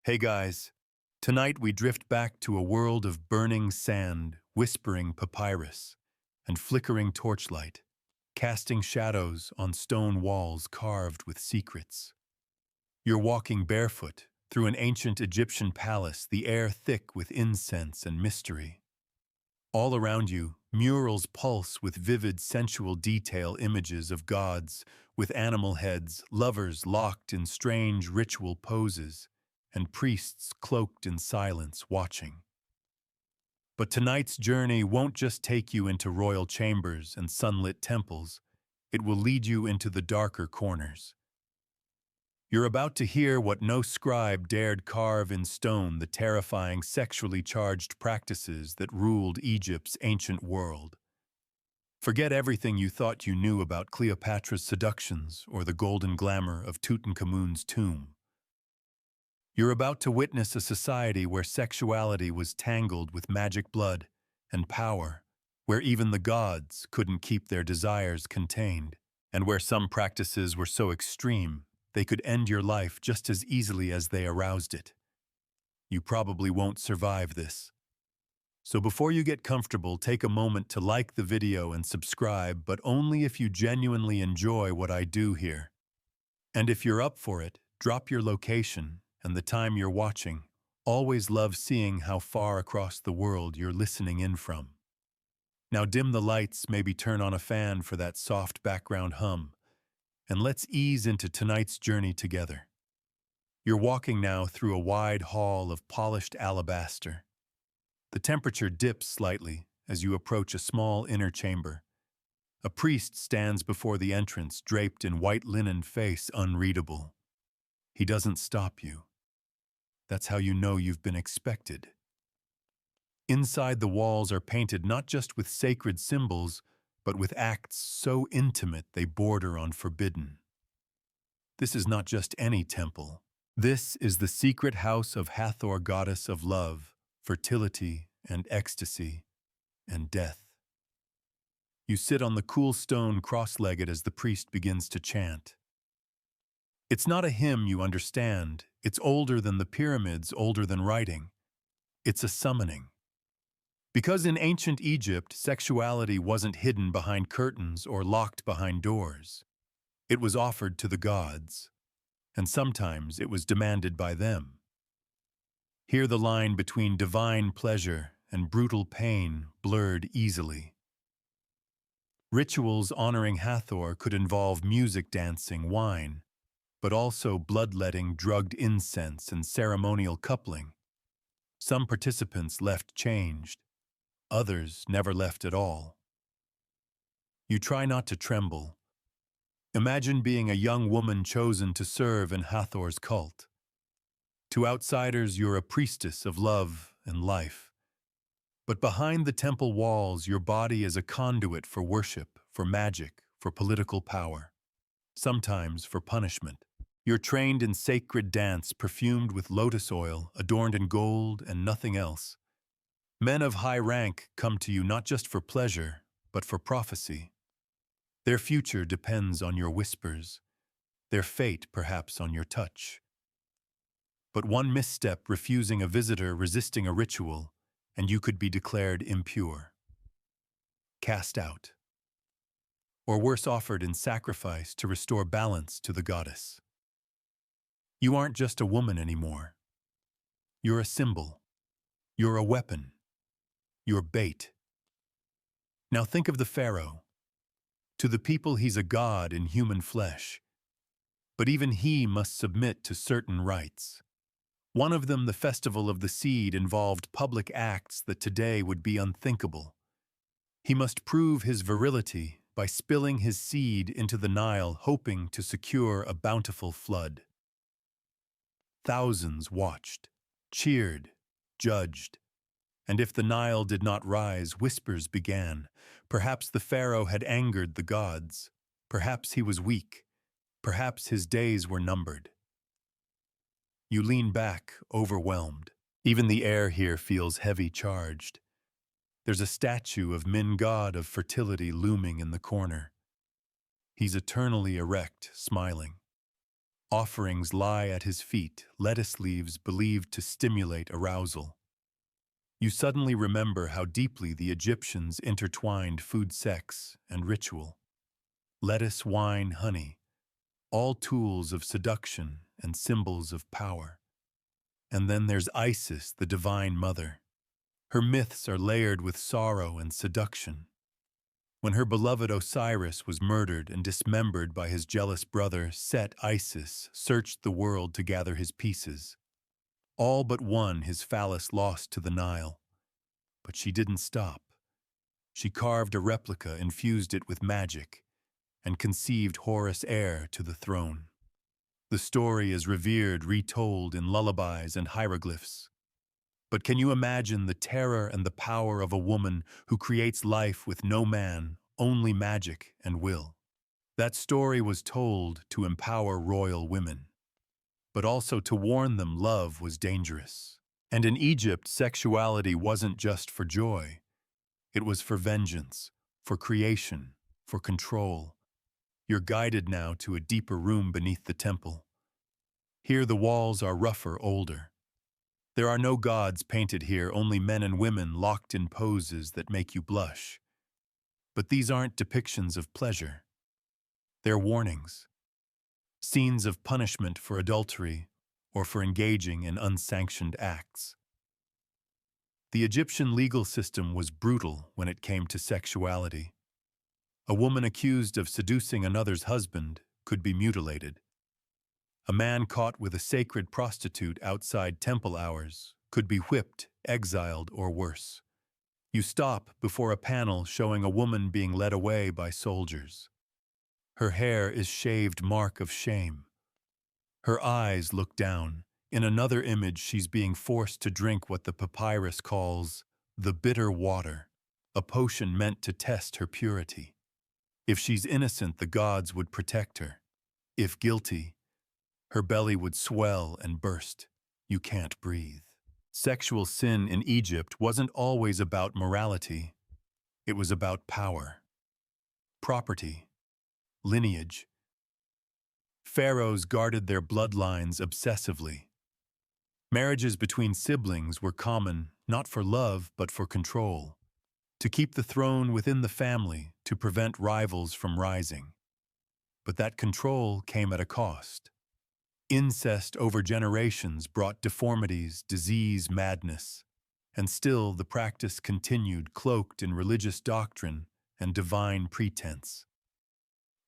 Hey guys, tonight we drift back to a world of burning sand, whispering papyrus, and flickering torchlight, casting shadows on stone walls carved with secrets. You're walking barefoot through an ancient Egyptian palace, the air thick with incense and mystery. All around you, murals pulse with vivid sensual detail, images of gods with animal heads, lovers locked in strange ritual poses, and priests cloaked in silence watching. But tonight's journey won't just take you into royal chambers and sunlit temples, it will lead you into the darker corners. You're about to hear what no scribe dared carve in stone, the terrifying sexually charged practices that ruled Egypt's ancient world. Forget everything you thought you knew about Cleopatra's seductions or the golden glamour of Tutankhamun's tomb. You're about to witness a society where sexuality was tangled with magic blood and power, where even the gods couldn't keep their desires contained, and where some practices were so extreme they could end your life just as easily as they aroused it. You probably won't survive this. So before you get comfortable, take a moment to like the video and subscribe, but only if you genuinely enjoy what I do here. And if you're up for it, drop your location and the time you're watching. Always love seeing how far across the world you're listening in from. Now dim the lights, maybe turn on a fan for that soft background hum, and let's ease into tonight's journey together. You're walking now through a wide hall of polished alabaster. The temperature dips slightly as you approach a small inner chamber. A priest stands before the entrance, draped in white linen, face unreadable. He doesn't stop you. That's how you know you've been expected. Inside, the walls are painted not just with sacred symbols, but with acts so intimate they border on forbidden. This is not just any temple. This is the secret house of Hathor, goddess of love, fertility, and ecstasy, and death. You sit on the cool stone cross-legged as the priest begins to chant. It's not a hymn, you understand. It's older than the pyramids, older than writing. It's a summoning. Because in ancient Egypt, sexuality wasn't hidden behind curtains or locked behind doors. It was offered to the gods, and sometimes it was demanded by them. Here the line between divine pleasure and brutal pain blurred easily. Rituals honoring Hathor could involve music, dancing, wine, but also bloodletting, drugged incense, and ceremonial coupling. Some participants left changed. Others never left at all. You try not to tremble. Imagine being a young woman chosen to serve in Hathor's cult. To outsiders, you're a priestess of love and life. But behind the temple walls, your body is a conduit for worship, for magic, for political power, sometimes for punishment. You're trained in sacred dance, perfumed with lotus oil, adorned in gold and nothing else. Men of high rank come to you not just for pleasure, but for prophecy. Their future depends on your whispers, their fate perhaps on your touch. But one misstep, refusing a visitor, resisting a ritual, and you could be declared impure, cast out, or worse, offered in sacrifice to restore balance to the goddess. You aren't just a woman anymore. You're a symbol. You're a weapon. You're bait. Now think of the pharaoh. To the people, he's a god in human flesh. But even he must submit to certain rites. One of them, the festival of the seed, involved public acts that today would be unthinkable. He must prove his virility by spilling his seed into the Nile, hoping to secure a bountiful flood. Thousands watched, cheered, judged. And if the Nile did not rise, whispers began. Perhaps the pharaoh had angered the gods. Perhaps he was weak. Perhaps his days were numbered. You lean back, overwhelmed. Even the air here feels heavy charged. There's a statue of Min, god of fertility, looming in the corner. He's eternally erect, smiling. Offerings lie at his feet, lettuce leaves believed to stimulate arousal. You suddenly remember how deeply the Egyptians intertwined food, sex, and ritual. Lettuce, wine, honey, all tools of seduction and symbols of power. And then there's Isis, the divine mother. Her myths are layered with sorrow and seduction. When her beloved Osiris was murdered and dismembered by his jealous brother Set, Isis searched the world to gather his pieces. All but one, his phallus, lost to the Nile. But she didn't stop. She carved a replica, infused it with magic, and conceived Horus heir to the throne. The story is revered, retold in lullabies and hieroglyphs. But can you imagine the terror and the power of a woman who creates life with no man, only magic and will? That story was told to empower royal women, but also to warn them love was dangerous. And in Egypt, sexuality wasn't just for joy. It was for vengeance, for creation, for control. You're guided now to a deeper room beneath the temple. Here the walls are rougher, older. There are no gods painted here, only men and women locked in poses that make you blush. But these aren't depictions of pleasure. They're warnings. Scenes of punishment for adultery or for engaging in unsanctioned acts. The Egyptian legal system was brutal when it came to sexuality. A woman accused of seducing another's husband could be mutilated. A man caught with a sacred prostitute outside temple hours could be whipped, exiled, or worse. You stop before a panel showing a woman being led away by soldiers. Her hair is shaved, mark of shame. Her eyes look down. In another image, she's being forced to drink what the papyrus calls the bitter water, a potion meant to test her purity. If she's innocent, the gods would protect her. If guilty, her belly would swell and burst. You can't breathe. Sexual sin in Egypt wasn't always about morality. It was about power, property, lineage. Pharaohs guarded their bloodlines obsessively. Marriages between siblings were common, not for love, but for control. To keep the throne within the family, to prevent rivals from rising. But that control came at a cost. Incest over generations brought deformities, disease, madness. And still the practice continued, cloaked in religious doctrine and divine pretense.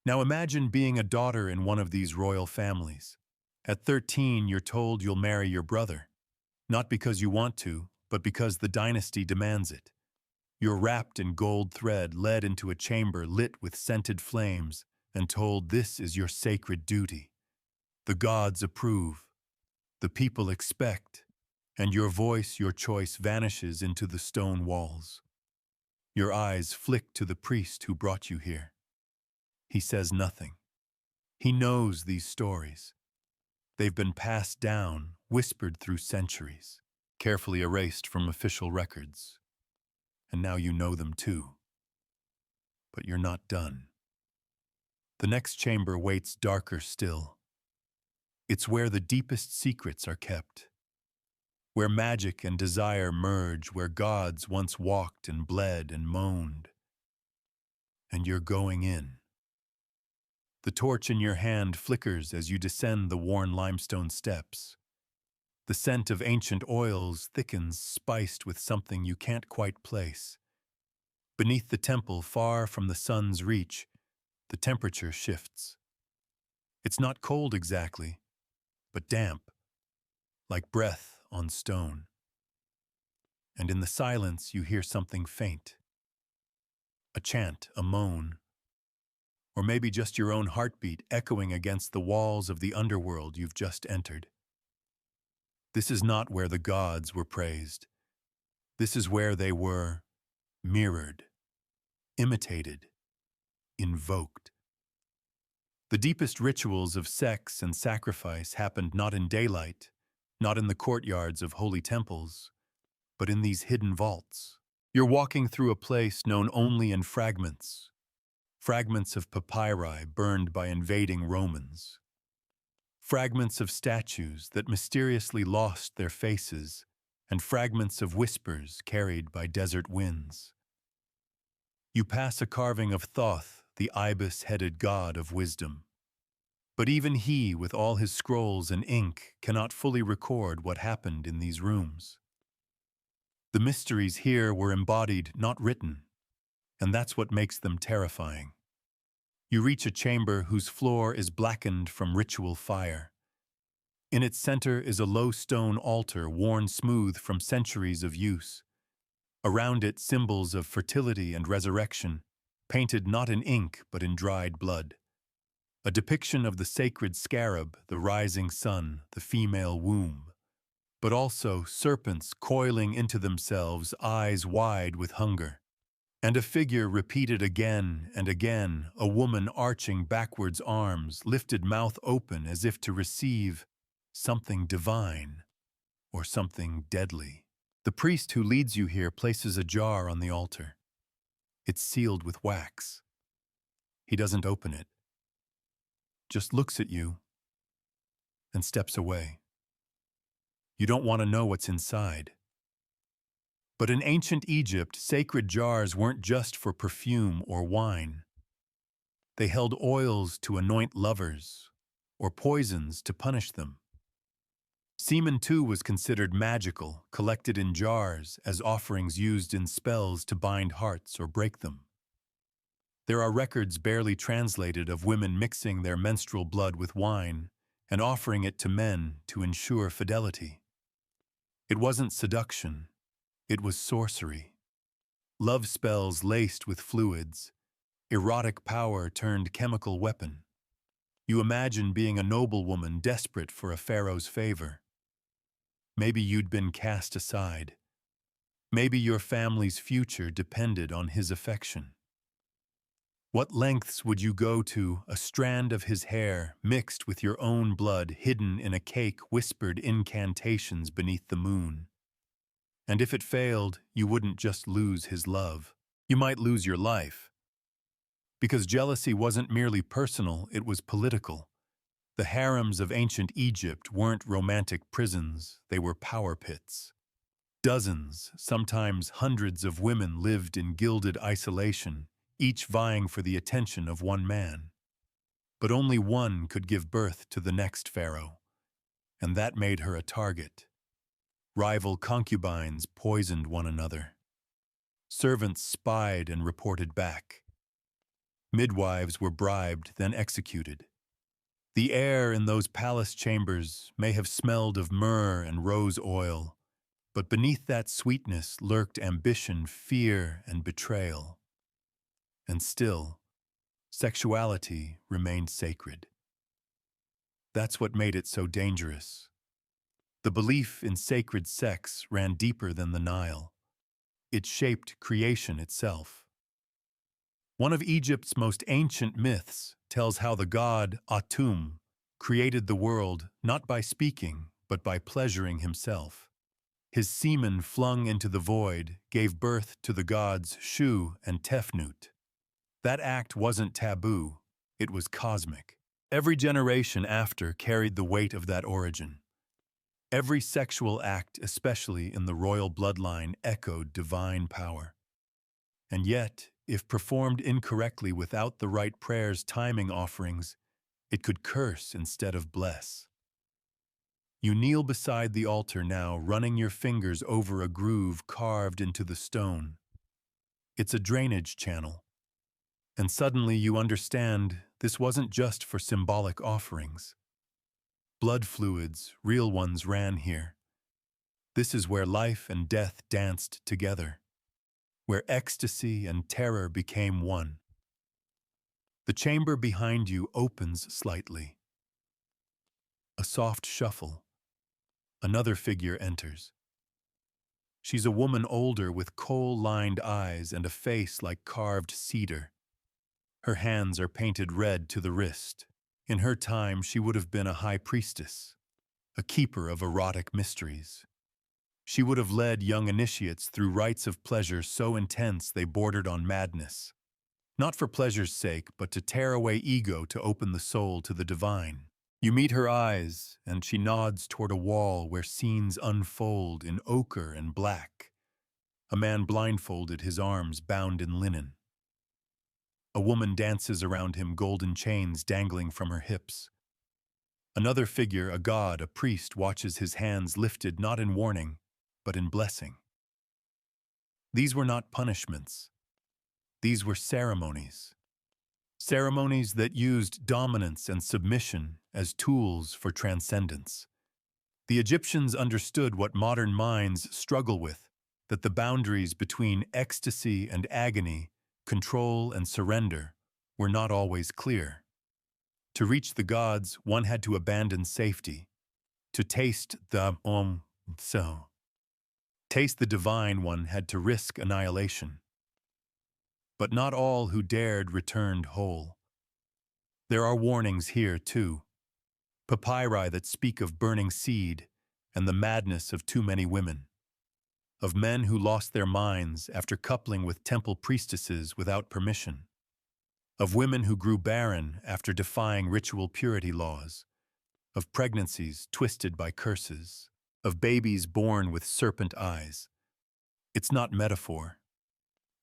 Now imagine being a daughter in one of these royal families. At 13, you're told you'll marry your brother. Not because you want to, but because the dynasty demands it. You're wrapped in gold thread, led into a chamber lit with scented flames, and told this is your sacred duty. The gods approve. The people expect. And your voice, your choice vanishes into the stone walls. Your eyes flick to the priest who brought you here. He says nothing. He knows these stories. They've been passed down, whispered through centuries, carefully erased from official records. And now you know them too. But you're not done. The next chamber waits darker still. It's where the deepest secrets are kept, where magic and desire merge, where gods once walked and bled and moaned. And you're going in. The torch in your hand flickers as you descend the worn limestone steps. The scent of ancient oils thickens, spiced with something you can't quite place. Beneath the temple, far from the sun's reach, the temperature shifts. It's not cold exactly, but damp, like breath on stone. And in the silence, you hear something faint. A chant, a moan, or maybe just your own heartbeat echoing against the walls of the underworld you've just entered. This is not where the gods were praised. This is where they were mirrored, imitated, invoked. The deepest rituals of sex and sacrifice happened not in daylight, not in the courtyards of holy temples, but in these hidden vaults. You're walking through a place known only in fragments of papyri burned by invading Romans. fragments of statues that mysteriously lost their faces, and fragments of whispers carried by desert winds. You pass a carving of Thoth, the ibis-headed god of wisdom. But even he, with all his scrolls and ink, cannot fully record what happened in these rooms. The mysteries here were embodied, not written, and that's what makes them terrifying. You reach a chamber whose floor is blackened from ritual fire. In its center is a low stone altar worn smooth from centuries of use. Around it, symbols of fertility and resurrection, painted not in ink but in dried blood. A depiction of the sacred scarab, the rising sun, the female womb, but also serpents coiling into themselves, eyes wide with hunger. And a figure repeated again and again, a woman arching backwards arms, lifted mouth open as if to receive something divine or something deadly. The priest who leads you here places a jar on the altar. It's sealed with wax. He doesn't open it, just looks at you and steps away. You don't want to know what's inside. But in ancient Egypt, sacred jars weren't just for perfume or wine. They held oils to anoint lovers, or poisons to punish them. Semen, too, was considered magical, collected in jars as offerings used in spells to bind hearts or break them. There are records barely translated of women mixing their menstrual blood with wine and offering it to men to ensure fidelity. It wasn't seduction. It was sorcery. Love spells laced with fluids, erotic power turned chemical weapon. You imagine being a noblewoman desperate for a pharaoh's favor. Maybe you'd been cast aside. Maybe your family's future depended on his affection. What lengths would you go to, a strand of his hair mixed with your own blood hidden in a cake whispered incantations beneath the moon? And if it failed, you wouldn't just lose his love. You might lose your life. Because jealousy wasn't merely personal, it was political. The harems of ancient Egypt weren't romantic prisons, they were power pits. Dozens, sometimes hundreds of women lived in gilded isolation, each vying for the attention of one man. But only one could give birth to the next pharaoh, and that made her a target. Rival concubines poisoned one another. Servants spied and reported back. Midwives were bribed, then executed. The air in those palace chambers may have smelled of myrrh and rose oil, but beneath that sweetness lurked ambition, fear, and betrayal. And still, sexuality remained sacred. That's what made it so dangerous. The belief in sacred sex ran deeper than the Nile. It shaped creation itself. One of Egypt's most ancient myths tells how the god Atum created the world not by speaking, but by pleasuring himself. His semen flung into the void gave birth to the gods Shu and Tefnut. That act wasn't taboo, it was cosmic. Every generation after carried the weight of that origin. Every sexual act, especially in the royal bloodline, echoed divine power. And yet, if performed incorrectly without the right prayers, timing offerings, it could curse instead of bless. You kneel beside the altar now, running your fingers over a groove carved into the stone. It's a drainage channel. And suddenly you understand this wasn't just for symbolic offerings. Blood fluids, real ones, ran here. This is where life and death danced together, where ecstasy and terror became one. The chamber behind you opens slightly. A soft shuffle. Another figure enters. She's a woman older with coal-lined eyes and a face like carved cedar. Her hands are painted red to the wrist. In her time, she would have been a high priestess, a keeper of erotic mysteries. She would have led young initiates through rites of pleasure so intense they bordered on madness. Not for pleasure's sake, but to tear away ego to open the soul to the divine. You meet her eyes, and she nods toward a wall where scenes unfold in ochre and black. A man blindfolded, his arms bound in linen. A woman dances around him, golden chains dangling from her hips. Another figure, a god, a priest, watches, his hands lifted not in warning, but in blessing. These were not punishments. These were ceremonies. Ceremonies that used dominance and submission as tools for transcendence. The Egyptians understood what modern minds struggle with, that the boundaries between ecstasy and agony, control and surrender, were not always clear. To reach the gods, one had to abandon safety. To taste the taste the divine, one had to risk annihilation. But not all who dared returned whole. There are warnings here, too. Papyri that speak of burning seed and the madness of too many women. Of men who lost their minds after coupling with temple priestesses without permission. Of women who grew barren after defying ritual purity laws. Of pregnancies twisted by curses. Of babies born with serpent eyes. It's not metaphor.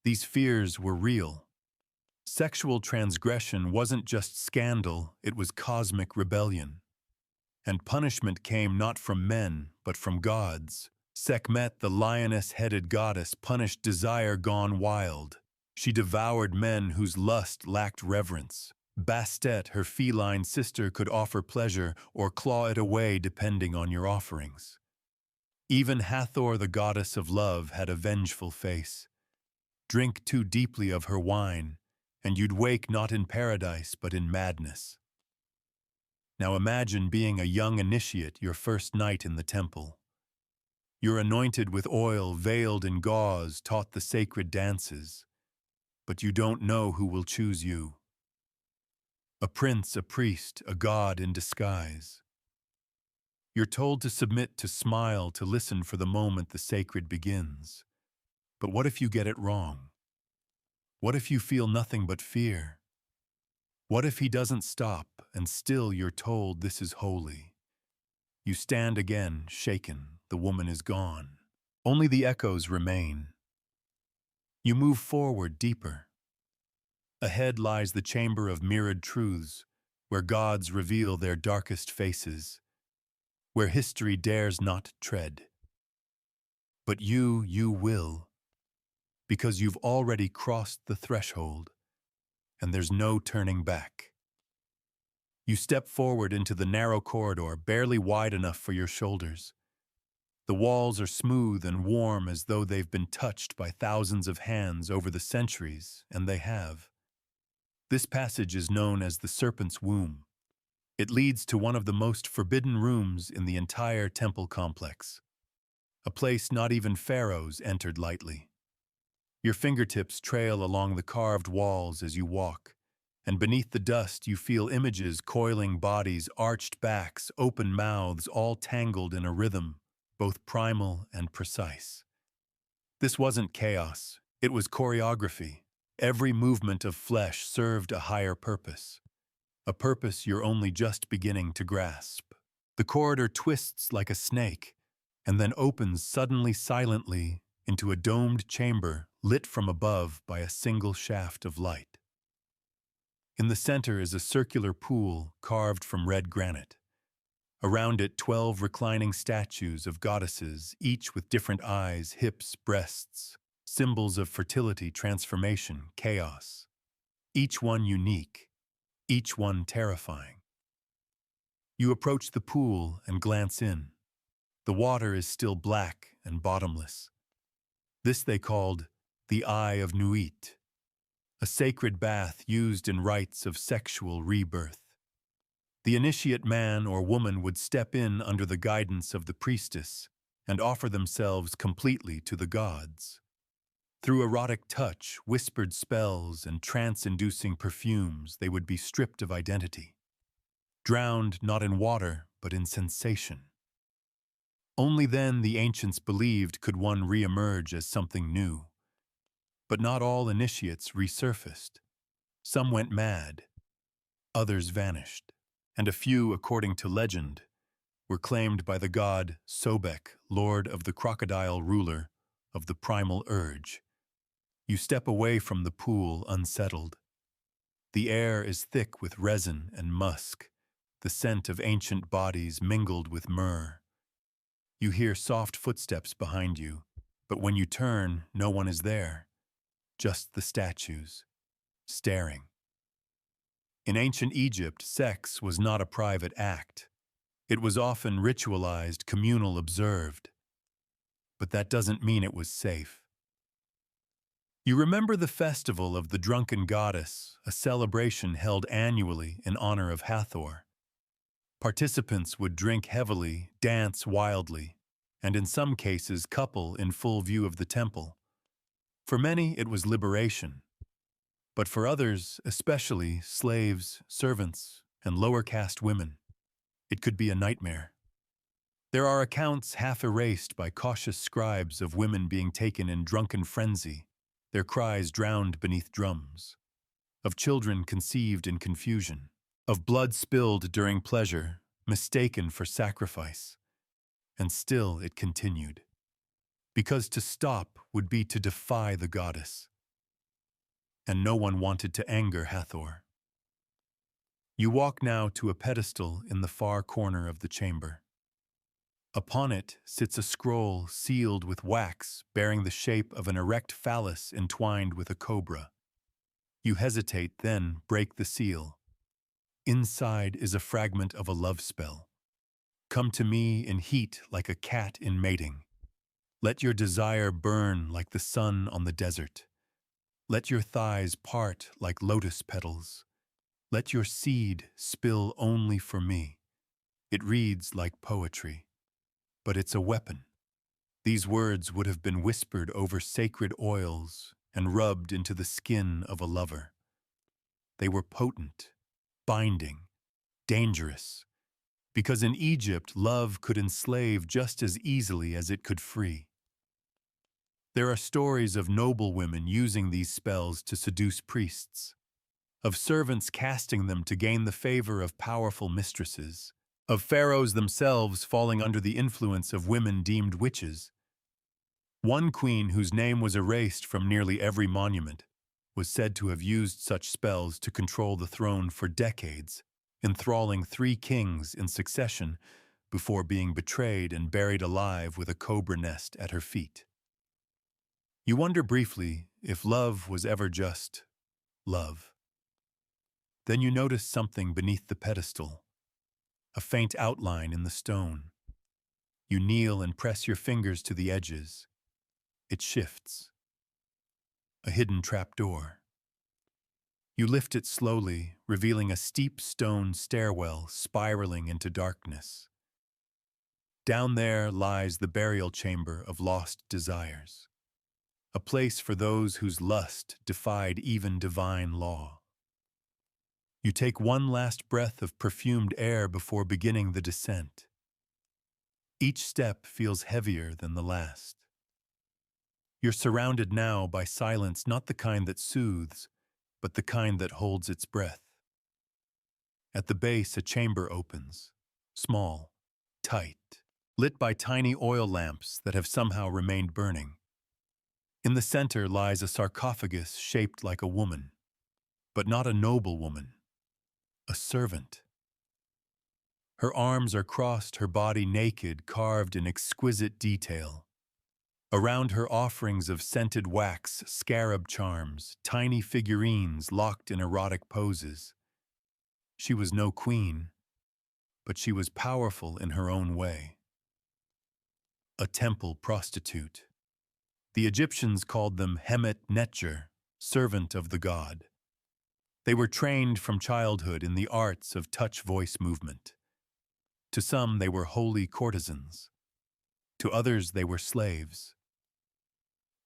These fears were real. Sexual transgression wasn't just scandal, it was cosmic rebellion. And punishment came not from men, but from gods. Sekhmet, the lioness-headed goddess, punished desire gone wild. She devoured men whose lust lacked reverence. Bastet, her feline sister, could offer pleasure or claw it away depending on your offerings. Even Hathor, the goddess of love, had a vengeful face. Drink too deeply of her wine, and you'd wake not in paradise but in madness. Now imagine being a young initiate your first night in the temple. You're anointed with oil, veiled in gauze, taught the sacred dances. But you don't know who will choose you. A prince, a priest, a god in disguise. You're told to submit, to smile, to listen for the moment the sacred begins. But what if you get it wrong? What if you feel nothing but fear? What if he doesn't stop, and still you're told this is holy? You stand again, shaken. The woman is gone. Only the echoes remain. You move forward deeper. Ahead lies the chamber of mirrored truths, where gods reveal their darkest faces, where history dares not tread. But you will, because you've already crossed the threshold, and there's no turning back. You step forward into the narrow corridor, barely wide enough for your shoulders. The walls are smooth and warm as though they've been touched by thousands of hands over the centuries, and they have. This passage is known as the Serpent's Womb. It leads to one of the most forbidden rooms in the entire temple complex. A place not even pharaohs entered lightly. Your fingertips trail along the carved walls as you walk, and beneath the dust you feel images, coiling bodies, arched backs, open mouths, all tangled in a rhythm, both primal and precise. This wasn't chaos, it was choreography. Every movement of flesh served a higher purpose, a purpose you're only just beginning to grasp. The corridor twists like a snake, and then opens suddenly, silently, into a domed chamber lit from above by a single shaft of light. In the center is a circular pool carved from red granite. Around it, 12 reclining statues of goddesses, each with different eyes, hips, breasts, symbols of fertility, transformation, chaos. Each one unique, each one terrifying. You approach the pool and glance in. The water is still black and bottomless. This they called the Eye of Nuit, a sacred bath used in rites of sexual rebirth. The initiate man or woman would step in under the guidance of the priestess and offer themselves completely to the gods. Through erotic touch, whispered spells, and trance-inducing perfumes, they would be stripped of identity, drowned not in water, but in sensation. Only then, the ancients believed, could one re-emerge as something new. But not all initiates resurfaced. Some went mad, others vanished. and a few, according to legend, were claimed by the god Sobek, lord of the crocodile, ruler of the primal urge. You step away from the pool unsettled. The air is thick with resin and musk, the scent of ancient bodies mingled with myrrh. You hear soft footsteps behind you, but when you turn, no one is there, just the statues, staring. In ancient Egypt, sex was not a private act. It was often ritualized, communal, observed. But that doesn't mean it was safe. You remember the festival of the drunken goddess, a celebration held annually in honor of Hathor. Participants would drink heavily, dance wildly, and in some cases couple in full view of the temple. For many, it was liberation. But for others, especially slaves, servants, and lower caste women, it could be a nightmare. There are accounts half erased by cautious scribes of women being taken in drunken frenzy, their cries drowned beneath drums, of children conceived in confusion, of blood spilled during pleasure, mistaken for sacrifice. And still it continued, because to stop would be to defy the goddess. And no one wanted to anger Hathor. You walk now to a pedestal in the far corner of the chamber. Upon it sits a scroll sealed with wax bearing the shape of an erect phallus entwined with a cobra. You hesitate, then break the seal. Inside is a fragment of a love spell. Come to me in heat like a cat in mating. Let your desire burn like the sun on the desert. Let your thighs part like lotus petals. Let your seed spill only for me. It reads like poetry, but it's a weapon. These words would have been whispered over sacred oils and rubbed into the skin of a lover. They were potent, binding, dangerous, because in Egypt love could enslave just as easily as it could free. There are stories of noble women using these spells to seduce priests, of servants casting them to gain the favor of powerful mistresses, of pharaohs themselves falling under the influence of women deemed witches. One queen, whose name was erased from nearly every monument, was said to have used such spells to control the throne for decades, enthralling 3 kings in succession before being betrayed and buried alive with a cobra nest at her feet. You wonder briefly if love was ever just love. Then you notice something beneath the pedestal, a faint outline in the stone. You kneel and press your fingers to the edges. It shifts. A hidden trapdoor. You lift it slowly, revealing a steep stone stairwell spiraling into darkness. Down there lies the burial chamber of lost desires, a place for those whose lust defied even divine law. You take one last breath of perfumed air before beginning the descent. Each step feels heavier than the last. You're surrounded now by silence, not the kind that soothes, but the kind that holds its breath. At the base, a chamber opens, small, tight, lit by tiny oil lamps that have somehow remained burning. In the center lies a sarcophagus shaped like a woman, but not a noble woman, a servant. Her arms are crossed, her body naked, carved in exquisite detail. Around her offerings of scented wax, scarab charms, tiny figurines locked in erotic poses. She was no queen, but she was powerful in her own way. A temple prostitute. The Egyptians called them Hemet Netjer, servant of the god. They were trained from childhood in the arts of touch-voice movement. To some, they were holy courtesans. To others, they were slaves.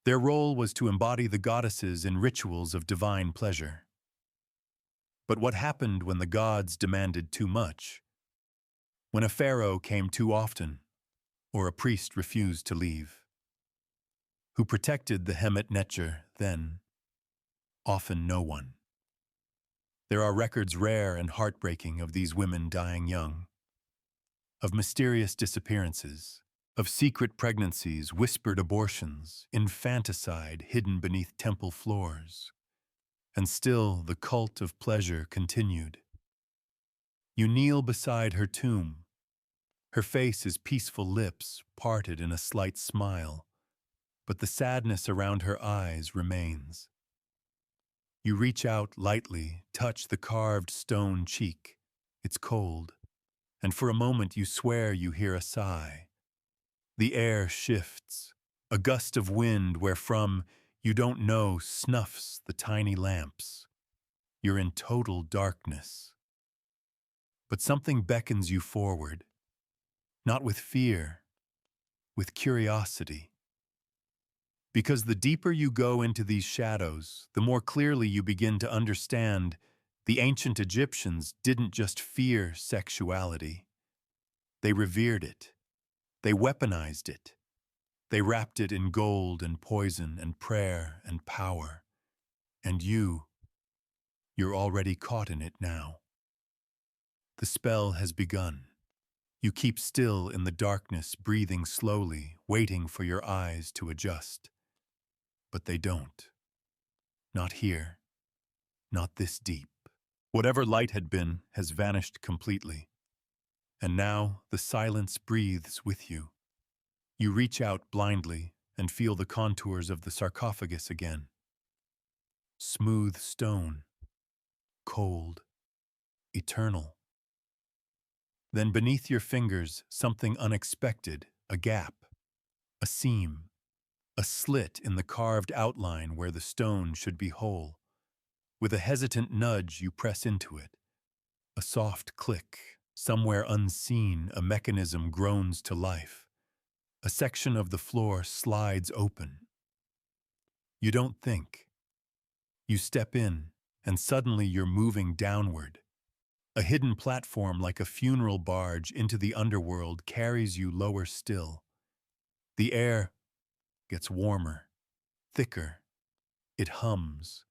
Their role was to embody the goddesses in rituals of divine pleasure. But what happened when the gods demanded too much? When a pharaoh came too often, or a priest refused to leave? Who protected the Hemet Netjer then? Often no one. There are records rare and heartbreaking of these women dying young, of mysterious disappearances, of secret pregnancies, whispered abortions, infanticide hidden beneath temple floors. And still the cult of pleasure continued. You kneel beside her tomb. Her face is peaceful lips, parted in a slight smile, but the sadness around her eyes remains. You reach out lightly, touch the carved stone cheek. It's cold, and for a moment you swear you hear a sigh. The air shifts. A gust of wind wherefrom you don't know snuffs the tiny lamps. You're in total darkness. But something beckons you forward, not with fear, with curiosity. Because the deeper you go into these shadows, the more clearly you begin to understand the ancient Egyptians didn't just fear sexuality. They revered it. They weaponized it. They wrapped it in gold and poison and prayer and power. And you're already caught in it now. The spell has begun. You keep still in the darkness, breathing slowly, waiting for your eyes to adjust. But they don't. Not here. Not this deep. Whatever light had been has vanished completely. And now the silence breathes with you. You reach out blindly and feel the contours of the sarcophagus again. Smooth stone. Cold. Eternal. Then beneath your fingers, something unexpected, a gap, a seam, a slit in the carved outline where the stone should be whole. With a hesitant nudge, you press into it. A soft click. Somewhere unseen, a mechanism groans to life. A section of the floor slides open. You don't think. You step in, and suddenly you're moving downward. A hidden platform like a funeral barge into the underworld carries you lower still. The air gets warmer, thicker. It hums.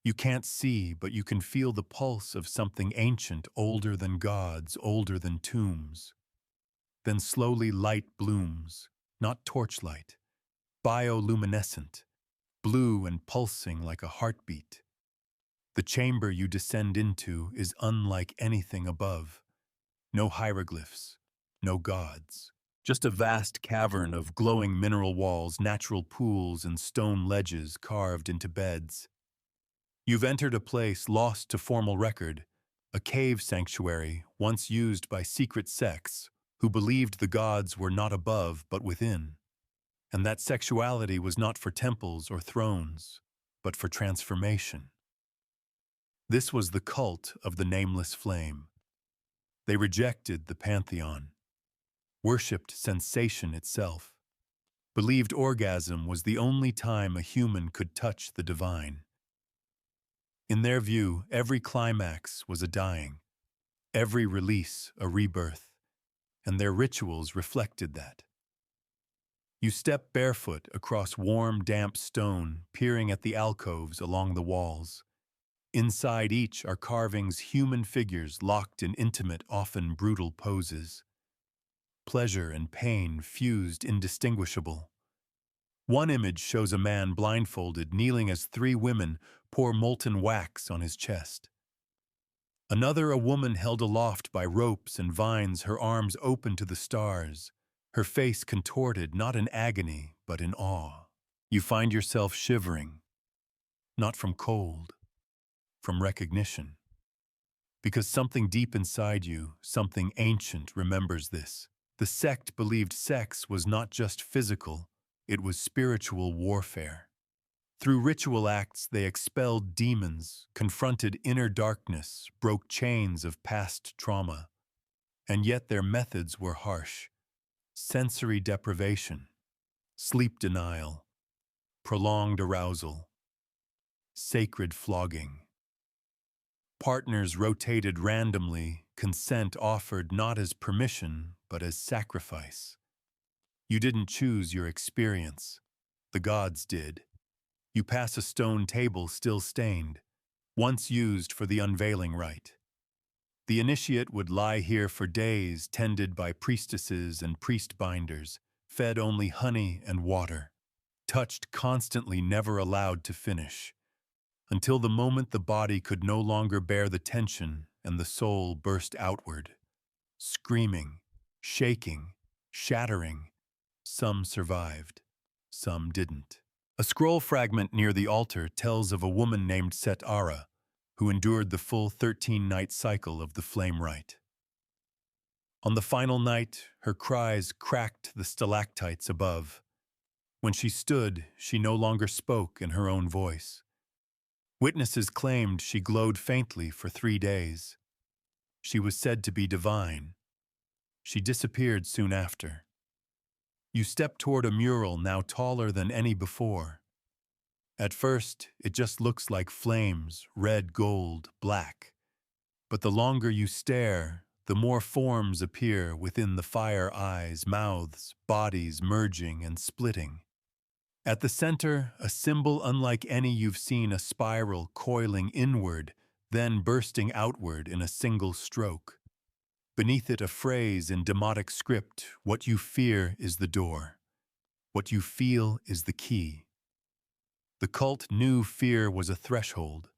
You can't see, but you can feel the pulse of something ancient, older than gods, older than tombs. Then slowly light blooms, not torchlight, bioluminescent, blue and pulsing like a heartbeat. The chamber you descend into is unlike anything above. No hieroglyphs, no gods. Just a vast cavern of glowing mineral walls, natural pools, and stone ledges carved into beds. You've entered a place lost to formal record, a cave sanctuary once used by secret sects who believed the gods were not above but within, and that sexuality was not for temples or thrones, but for transformation. This was the cult of the nameless flame. They rejected the pantheon, worshipped sensation itself, believed orgasm was the only time a human could touch the divine. In their view, every climax was a dying, every release a rebirth, and their rituals reflected that. You step barefoot across warm, damp stone, peering at the alcoves along the walls. Inside each are carvings, human figures locked in intimate, often brutal poses. Pleasure and pain fused indistinguishable. One image shows a man blindfolded, kneeling as three women pour molten wax on his chest. Another, a woman held aloft by ropes and vines, her arms open to the stars, her face contorted not in agony but in awe. You find yourself shivering, not from cold, from recognition. Because something deep inside you, something ancient, remembers this. The sect believed sex was not just physical, it was spiritual warfare. Through ritual acts, they expelled demons, confronted inner darkness, broke chains of past trauma. And yet their methods were harsh. Sensory deprivation, sleep denial, prolonged arousal, sacred flogging. Partners rotated randomly, consent offered not as permission, but as sacrifice. You didn't choose your experience. The gods did. You pass a stone table still stained. once used for the unveiling rite. The initiate would lie here for days, tended by priestesses and priest-binders, fed only honey and water, touched constantly, never allowed to finish, until the moment the body could no longer bear the tension and the soul burst outward, screaming, shaking, shattering. Some survived, some didn't. A scroll fragment near the altar tells of a woman named Set Ara, who endured the full 13-night cycle of the flame rite. On the final night, her cries cracked the stalactites above. When she stood, she no longer spoke in her own voice. Witnesses claimed she glowed faintly for 3 days. She was said to be divine. She disappeared soon after. You step toward a mural now taller than any before. At first, it just looks like flames, red, gold, black. But the longer you stare, the more forms appear within the fire, eyes, mouths, bodies merging and splitting. At the center, a symbol unlike any you've seen, a spiral coiling inward, then bursting outward in a single stroke. Beneath it, a phrase in demotic script: what you fear is the door. What you feel is the key. The cult knew fear was a threshold,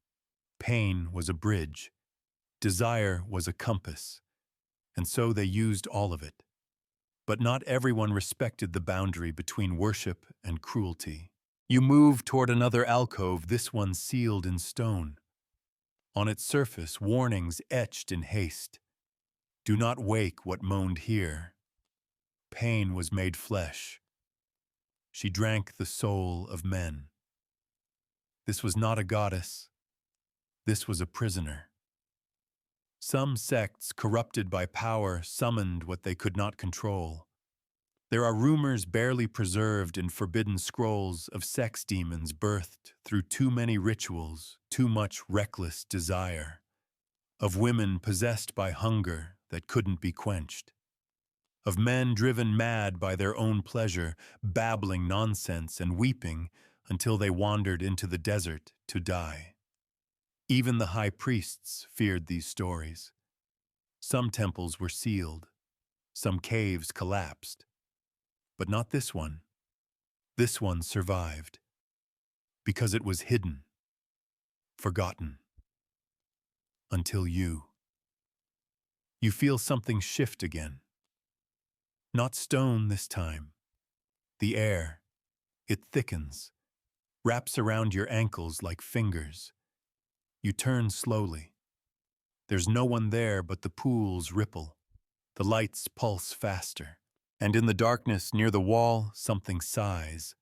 pain was a bridge, desire was a compass, and so they used all of it. But not everyone respected the boundary between worship and cruelty. You move toward another alcove, this one sealed in stone. On its surface, warnings etched in haste. Do not wake what moaned here. Pain was made flesh. She drank the soul of men. This was not a goddess. This was a prisoner. Some sects, corrupted by power, summoned what they could not control. There are rumors barely preserved in forbidden scrolls of sex demons birthed through too many rituals, too much reckless desire. Of women possessed by hunger that couldn't be quenched. Of men driven mad by their own pleasure, babbling nonsense and weeping until they wandered into the desert to die. Even the high priests feared these stories. Some temples were sealed. Some caves collapsed. But not this one. This one survived. Because it was hidden. Forgotten. Until you. You feel something shift again. Not stone this time. The air. It thickens. Wraps around your ankles like fingers. You turn slowly. There's no one there, but the pools ripple. The lights pulse faster. And in the darkness near the wall, something sighs.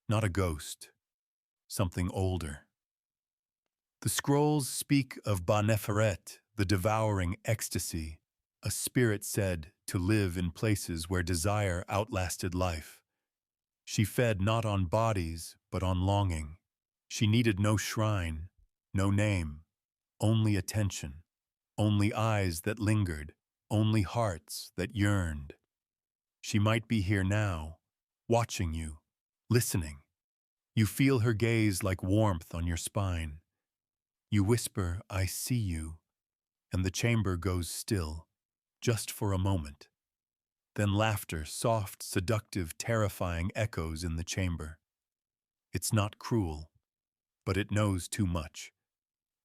Not a ghost. Something older. The scrolls speak of Baneferet, the devouring ecstasy, a spirit said to live in places where desire outlasted life. She fed not on bodies, but on longing. She needed no shrine, no name, only attention, only eyes that lingered, only hearts that yearned. She might be here now, watching you, listening. You feel her gaze like warmth on your spine. You whisper, "I see you," and the chamber goes still, just for a moment. Then laughter, soft, seductive, terrifying, echoes in the chamber. It's not cruel, but it knows too much.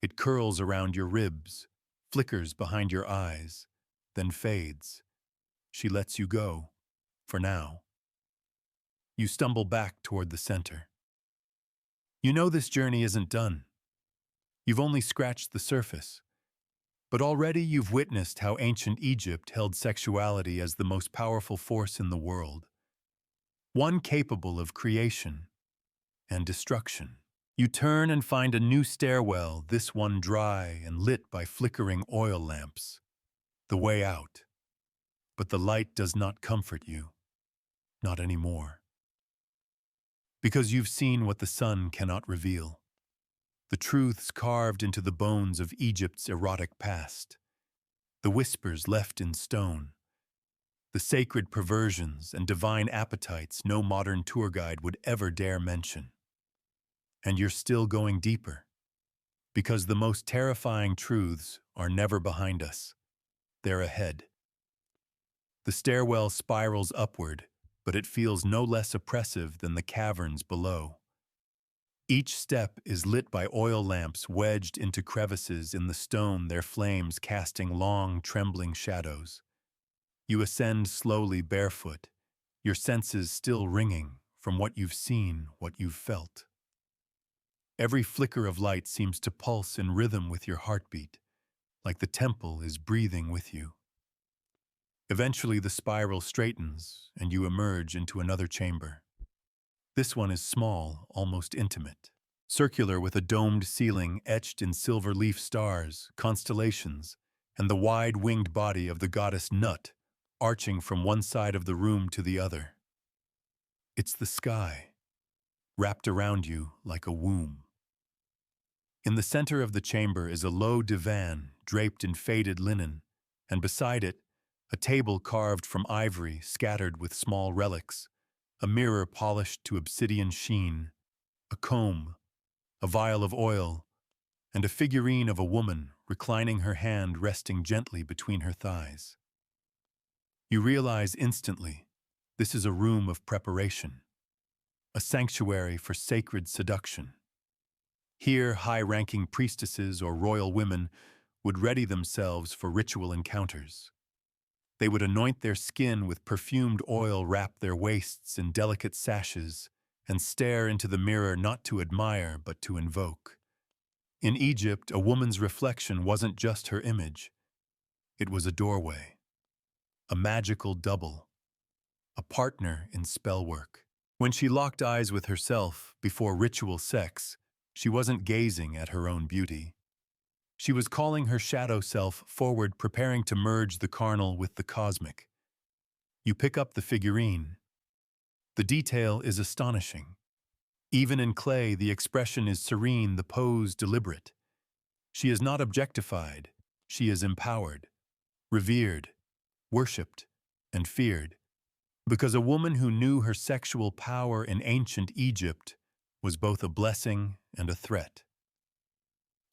It curls around your ribs, flickers behind your eyes, then fades. She lets you go, for now. You stumble back toward the center. You know this journey isn't done. You've only scratched the surface. But already you've witnessed how ancient Egypt held sexuality as the most powerful force in the world. One capable of creation and destruction. You turn and find a new stairwell, this one dry and lit by flickering oil lamps. The way out. But the light does not comfort you. Not anymore. Because you've seen what the sun cannot reveal. The truths carved into the bones of Egypt's erotic past. The whispers left in stone. The sacred perversions and divine appetites no modern tour guide would ever dare mention. And you're still going deeper. Because the most terrifying truths are never behind us. They're ahead. The stairwell spirals upward, but it feels no less oppressive than the caverns below. Each step is lit by oil lamps wedged into crevices in the stone, their flames casting long, trembling shadows. You ascend slowly barefoot, your senses still ringing from what you've seen, what you've felt. Every flicker of light seems to pulse in rhythm with your heartbeat, like the temple is breathing with you. Eventually the spiral straightens, and you emerge into another chamber. This one is small, almost intimate. Circular with a domed ceiling etched in silver leaf stars, constellations, and the wide-winged body of the goddess Nut arching from one side of the room to the other. It's the sky, wrapped around you like a womb. In the center of the chamber is a low divan draped in faded linen, and beside it, a table carved from ivory scattered with small relics, a mirror polished to obsidian sheen, a comb, a vial of oil, and a figurine of a woman reclining, her hand resting gently between her thighs. You realize instantly, this is a room of preparation, a sanctuary for sacred seduction. Here, high-ranking priestesses or royal women would ready themselves for ritual encounters. They would anoint their skin with perfumed oil, wrap their waists in delicate sashes, and stare into the mirror not to admire but to invoke. In Egypt, a woman's reflection wasn't just her image. It was a doorway, a magical double, a partner in spellwork. When she locked eyes with herself before ritual sex, she wasn't gazing at her own beauty. She was calling her shadow self forward, preparing to merge the carnal with the cosmic. You pick up the figurine. The detail is astonishing. Even in clay, the expression is serene, the pose deliberate. She is not objectified. She is empowered, revered, worshipped, and feared. Because a woman who knew her sexual power in ancient Egypt was both a blessing and a threat.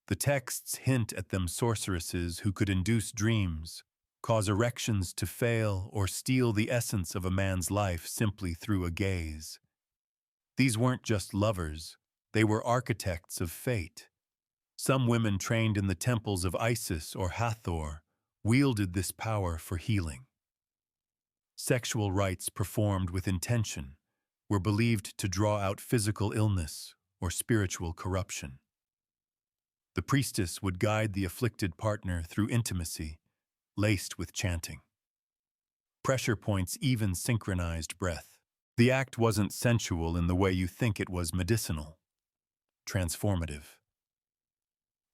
The texts hint at them sorceresses who could induce dreams, cause erections to fail, or steal the essence of a man's life simply through a gaze. These weren't just lovers, they were architects of fate. Some women trained in the temples of Isis or Hathor wielded this power for healing. Sexual rites performed with intention were believed to draw out physical illness or spiritual corruption. The priestess would guide the afflicted partner through intimacy, laced with chanting. Pressure points even synchronized breath. The act wasn't sensual in the way you think, it was medicinal, transformative.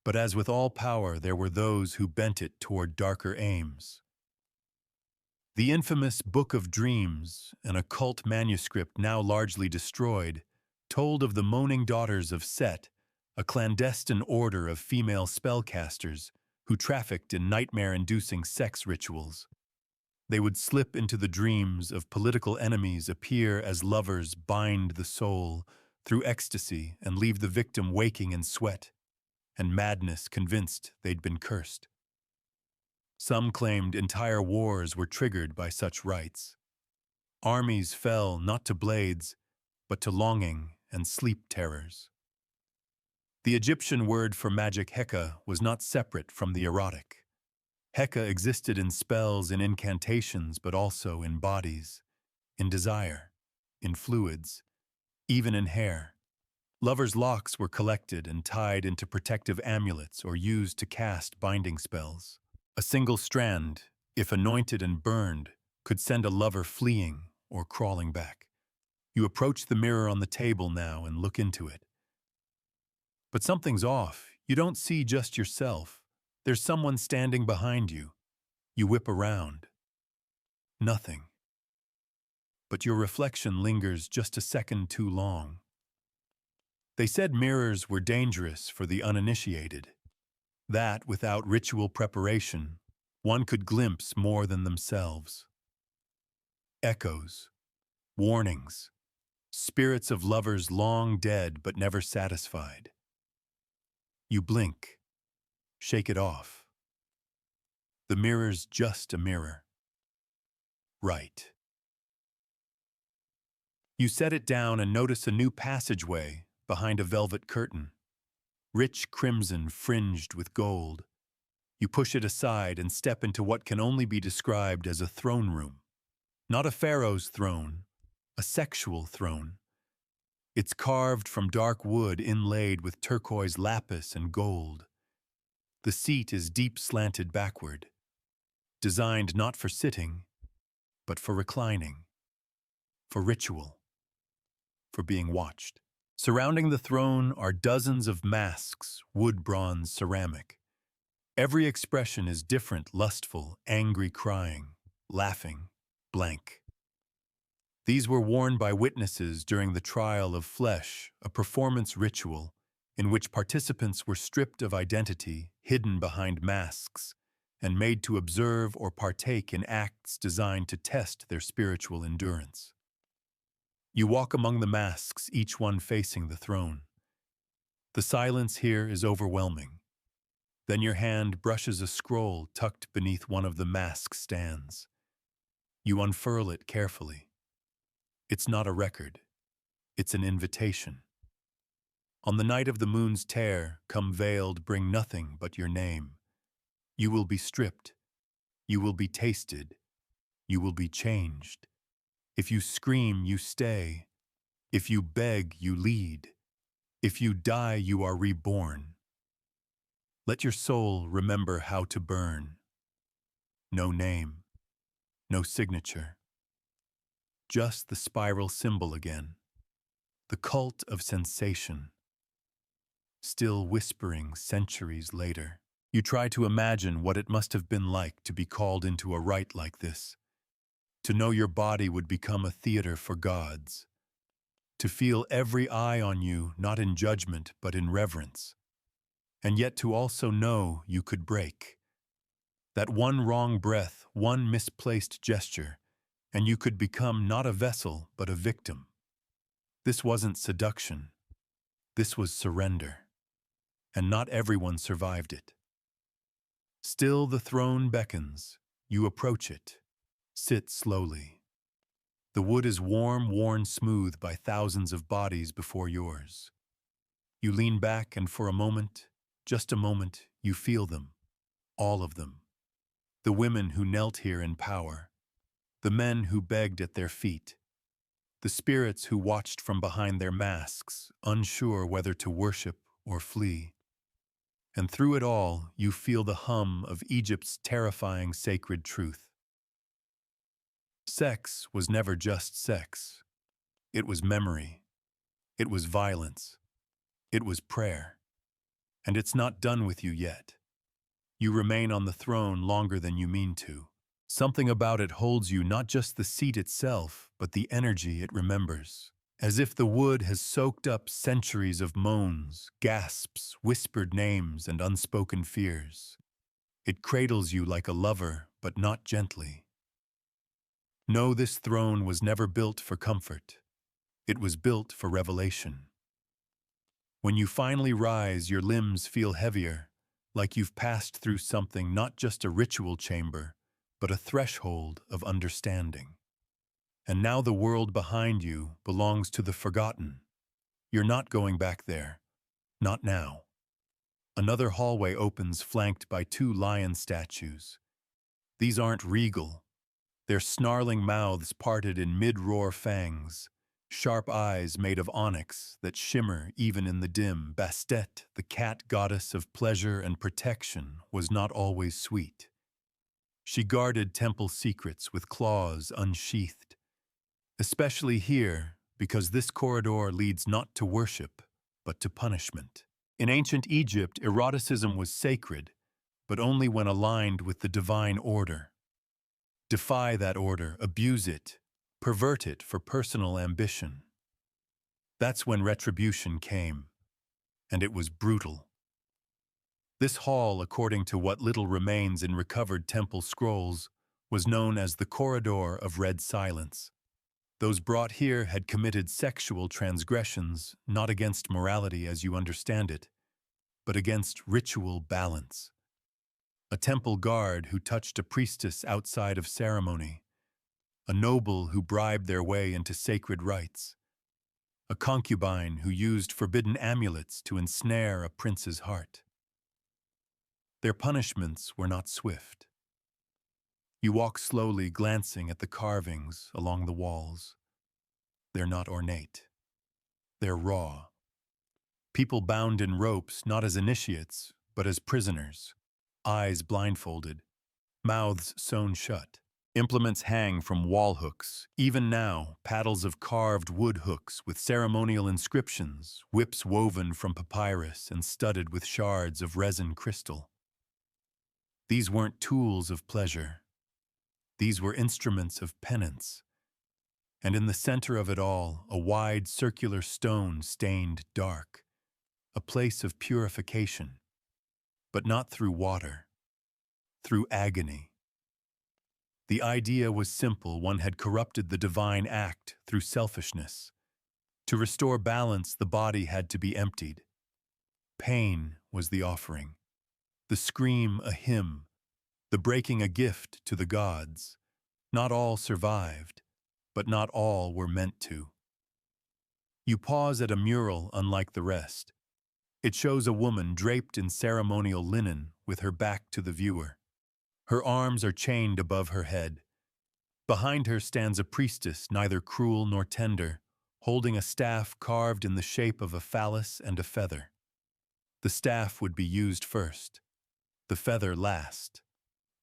But as with all power, there were those who bent it toward darker aims. The infamous Book of Dreams, an occult manuscript now largely destroyed, told of the moaning daughters of Set, a clandestine order of female spellcasters who trafficked in nightmare-inducing sex rituals. They would slip into the dreams of political enemies, appear as lovers, bind the soul through ecstasy, and leave the victim waking in sweat and madness, convinced they'd been cursed. Some claimed entire wars were triggered by such rites. Armies fell not to blades, but to longing and sleep terrors. The Egyptian word for magic Heka was not separate from the erotic. Heka existed in spells and incantations, but also in bodies, in desire, in fluids, even in hair. Lovers' locks were collected and tied into protective amulets or used to cast binding spells. A single strand, if anointed and burned, could send a lover fleeing or crawling back. You approach the mirror on the table now and look into it. But something's off. You don't see just yourself. There's someone standing behind you. You whip around. Nothing. But your reflection lingers just a second too long. They said mirrors were dangerous for the uninitiated. That, without ritual preparation, one could glimpse more than themselves. Echoes, warnings, spirits of lovers long dead but never satisfied. You blink, shake it off. The mirror's just a mirror. Right. You set it down and notice a new passageway behind a velvet curtain, rich crimson fringed with gold. You push it aside and step into what can only be described as a throne room. Not a pharaoh's throne, a sexual throne. It's carved from dark wood inlaid with turquoise lapis and gold. The seat is deep slanted backward, designed not for sitting, but for reclining, for ritual, for being watched. Surrounding the throne are dozens of masks, wood, bronze, ceramic. Every expression is different, lustful, angry, crying, laughing, blank. These were worn by witnesses during the trial of flesh, a performance ritual in which participants were stripped of identity, hidden behind masks, and made to observe or partake in acts designed to test their spiritual endurance. You walk among the masks, each one facing the throne. The silence here is overwhelming. Then your hand brushes a scroll tucked beneath one of the mask stands. You unfurl it carefully. It's not a record. It's an invitation. On the night of the moon's tear, come veiled, bring nothing but your name. You will be stripped. You will be tasted. You will be changed. If you scream, you stay. If you beg, you lead. If you die, you are reborn. Let your soul remember how to burn. No name. No signature. Just the spiral symbol again. The cult of sensation. Still whispering centuries later. You try to imagine what it must have been like to be called into a rite like this. To know your body would become a theater for gods. To feel every eye on you, not in judgment, but in reverence. And yet to also know you could break. That one wrong breath, one misplaced gesture, and you could become not a vessel, but a victim. This wasn't seduction. This was surrender. And not everyone survived it. Still the throne beckons. You approach it. Sit slowly. The wood is warm, worn smooth by thousands of bodies before yours. You lean back and for a moment, just a moment, you feel them. All of them. The women who knelt here in power. The men who begged at their feet. The spirits who watched from behind their masks, unsure whether to worship or flee. And through it all, you feel the hum of Egypt's terrifying sacred truth. Sex was never just sex. It was memory. It was violence. It was prayer. And it's not done with you yet. You remain on the throne longer than you mean to. Something about it holds you, not just the seat itself, but the energy it remembers. As if the wood has soaked up centuries of moans, gasps, whispered names, and unspoken fears. It cradles you like a lover, but not gently. Know this throne was never built for comfort. It was built for revelation. When you finally rise, your limbs feel heavier, like you've passed through something, not just a ritual chamber, but a threshold of understanding. And now the world behind you belongs to the forgotten. You're not going back there. Not now. Another hallway opens, flanked by two lion statues. These aren't regal. Their snarling mouths parted in mid-roar fangs, sharp eyes made of onyx that shimmer even in the dim. Bastet, the cat goddess of pleasure and protection, was not always sweet. She guarded temple secrets with claws unsheathed. Especially here, because this corridor leads not to worship, but to punishment. In ancient Egypt, eroticism was sacred, but only when aligned with the divine order. Defy that order, abuse it, pervert it for personal ambition. That's when retribution came, and it was brutal. This hall, according to what little remains in recovered temple scrolls, was known as the Corridor of Red Silence. Those brought here had committed sexual transgressions, not against morality as you understand it, but against ritual balance. A temple guard who touched a priestess outside of ceremony, a noble who bribed their way into sacred rites, a concubine who used forbidden amulets to ensnare a prince's heart. Their punishments were not swift. You walk slowly, glancing at the carvings along the walls. They're not ornate. They're raw. People bound in ropes not as initiates, but as prisoners, eyes blindfolded, mouths sewn shut. Implements hang from wall hooks. Even now, paddles of carved wood hooks with ceremonial inscriptions, whips woven from papyrus and studded with shards of resin crystal. These weren't tools of pleasure. These were instruments of penance. And in the center of it all, a wide circular stone stained dark, a place of purification, but not through water, through agony. The idea was simple. One had corrupted the divine act through selfishness. To restore balance, the body had to be emptied. Pain was the offering, the scream a hymn, the breaking a gift to the gods. Not all survived, but not all were meant to. You pause at a mural unlike the rest. It shows a woman draped in ceremonial linen with her back to the viewer. Her arms are chained above her head. Behind her stands a priestess, neither cruel nor tender, holding a staff carved in the shape of a phallus and a feather. The staff would be used first, the feather last,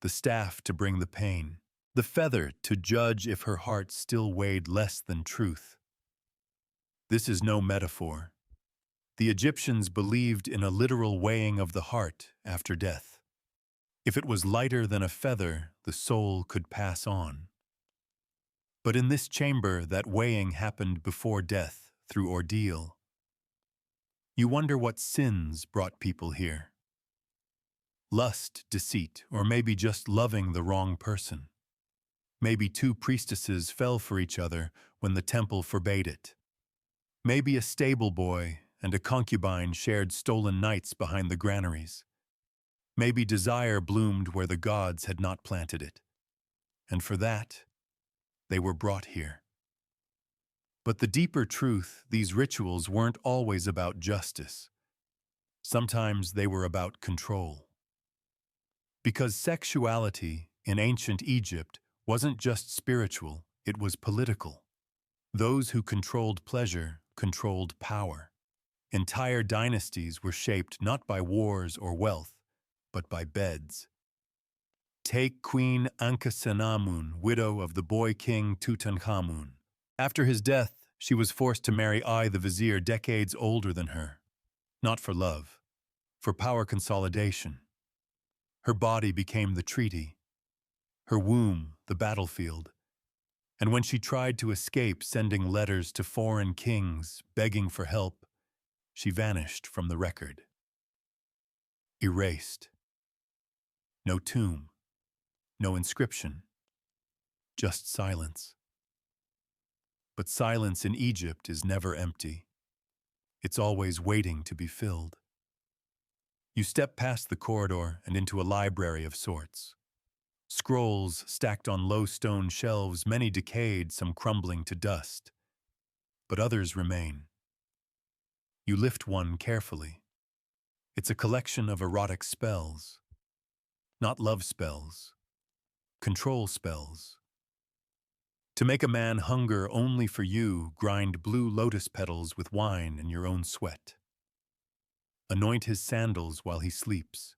the staff to bring the pain, the feather to judge if her heart still weighed less than truth. This is no metaphor. The Egyptians believed in a literal weighing of the heart after death. If it was lighter than a feather, the soul could pass on. But in this chamber, that weighing happened before death, through ordeal. You wonder what sins brought people here. Lust, deceit, or maybe just loving the wrong person. Maybe two priestesses fell for each other when the temple forbade it. Maybe a stable boy and a concubine shared stolen nights behind the granaries. Maybe desire bloomed where the gods had not planted it. And for that, they were brought here. But the deeper truth, these rituals weren't always about justice. Sometimes they were about control. Because sexuality in ancient Egypt wasn't just spiritual, it was political. Those who controlled pleasure controlled power. Entire dynasties were shaped not by wars or wealth, but by beds. Take Queen Ankhesenamun, widow of the boy king Tutankhamun. After his death, she was forced to marry I, the vizier, decades older than her. Not for love, for power consolidation. Her body became the treaty, her womb the battlefield. And when she tried to escape, sending letters to foreign kings, begging for help, she vanished from the record. Erased. No tomb, no inscription, just silence. But silence in Egypt is never empty. It's always waiting to be filled. You step past the corridor and into a library of sorts. Scrolls stacked on low stone shelves, many decayed, some crumbling to dust. But others remain. You lift one carefully. It's a collection of erotic spells. Not love spells, control spells. To make a man hunger only for you, grind blue lotus petals with wine and your own sweat. Anoint his sandals while he sleeps.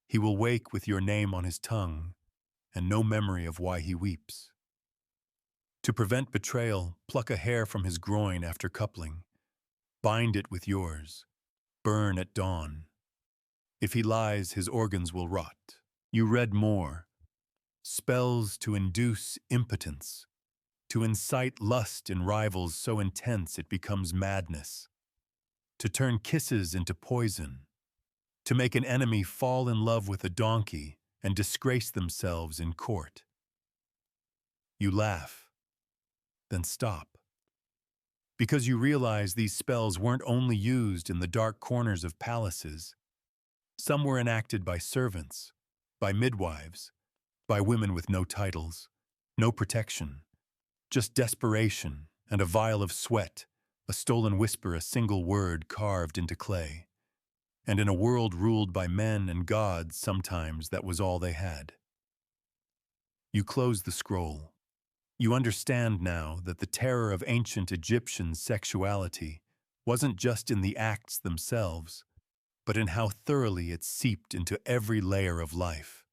He will wake with your name on his tongue and no memory of why he weeps. To prevent betrayal, pluck a hair from his groin after coupling. Bind it with yours. Burn at dawn. If he lies, his organs will rot. You read more. Spells to induce impotence, to incite lust in rivals so intense it becomes madness, to turn kisses into poison, to make an enemy fall in love with a donkey and disgrace themselves in court. You laugh, then stop. because you realize these spells weren't only used in the dark corners of palaces. Some were enacted by servants, by midwives, by women with no titles, no protection, just desperation and a vial of sweat, a stolen whisper, a single word carved into clay. And in a world ruled by men and gods, sometimes that was all they had. You close the scroll. You understand now that the terror of ancient Egyptian sexuality wasn't just in the acts themselves, but in how thoroughly it seeped into every layer of life,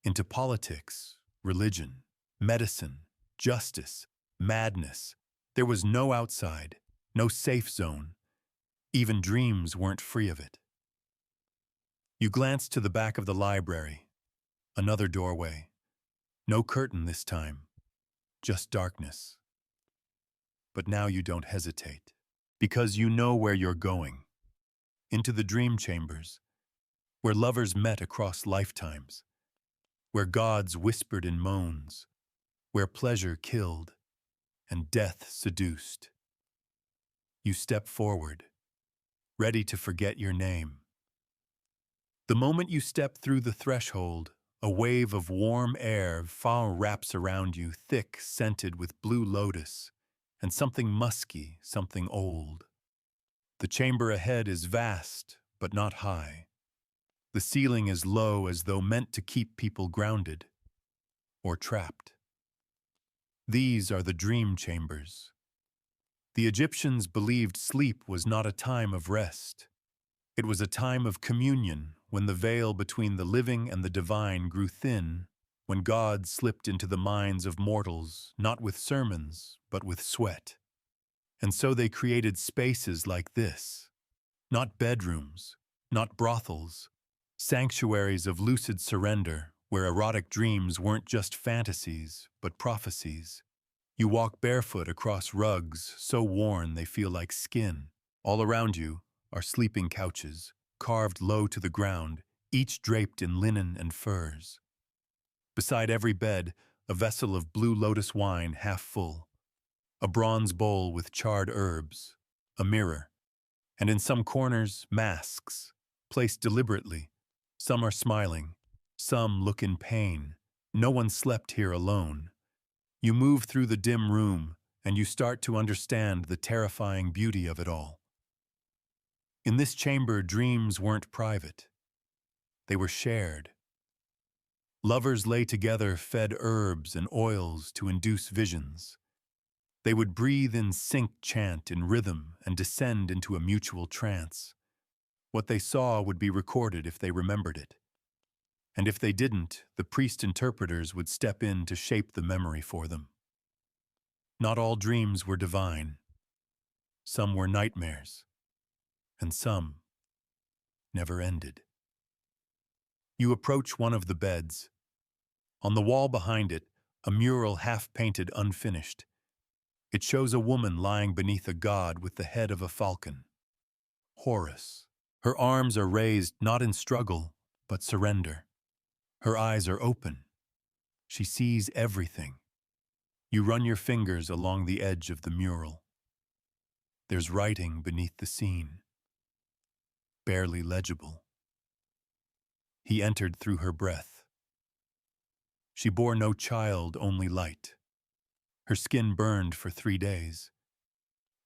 into politics, religion, medicine, justice, madness. There was no outside, no safe zone. Even dreams weren't free of it. You glance to the back of the library, another doorway. No curtain this time, just darkness. But now you don't hesitate, because you know where you're going. Into the dream chambers, where lovers met across lifetimes, where gods whispered in moans, where pleasure killed and death seduced. You step forward, ready to forget your name. The moment you step through the threshold, a wave of warm air wraps around you, thick, scented with blue lotus, and something musky, something old. The chamber ahead is vast, but not high. The ceiling is low, as though meant to keep people grounded or trapped. These are the dream chambers. The Egyptians believed sleep was not a time of rest. It was a time of communion, when the veil between the living and the divine grew thin, when God slipped into the minds of mortals, not with sermons, but with sweat. And so they created spaces like this. Not bedrooms, not brothels, sanctuaries of lucid surrender, where erotic dreams weren't just fantasies, but prophecies. You walk barefoot across rugs so worn they feel like skin. All around you are sleeping couches, carved low to the ground, each draped in linen and furs. Beside every bed, a vessel of blue lotus wine half full, a bronze bowl with charred herbs, a mirror, and in some corners, masks, placed deliberately. Some are smiling, some look in pain. No one slept here alone. You move through the dim room, and you start to understand the terrifying beauty of it all. In this chamber, dreams weren't private. They were shared. Lovers lay together, fed herbs and oils to induce visions. They would breathe in sync chant in rhythm and descend into a mutual trance. What they saw would be recorded if they remembered it. And if they didn't, the priest-interpreters would step in to shape the memory for them. Not all dreams were divine. Some were nightmares, and some never ended. You approach one of the beds. On the wall behind it, a mural half-painted unfinished. It shows a woman lying beneath a god with the head of a falcon. Horus. Her arms are raised not in struggle, but surrender. Her eyes are open. She sees everything. You run your fingers along the edge of the mural. There's writing beneath the scene, barely legible. He entered through her breath. She bore no child, only light. Her skin burned for 3 days.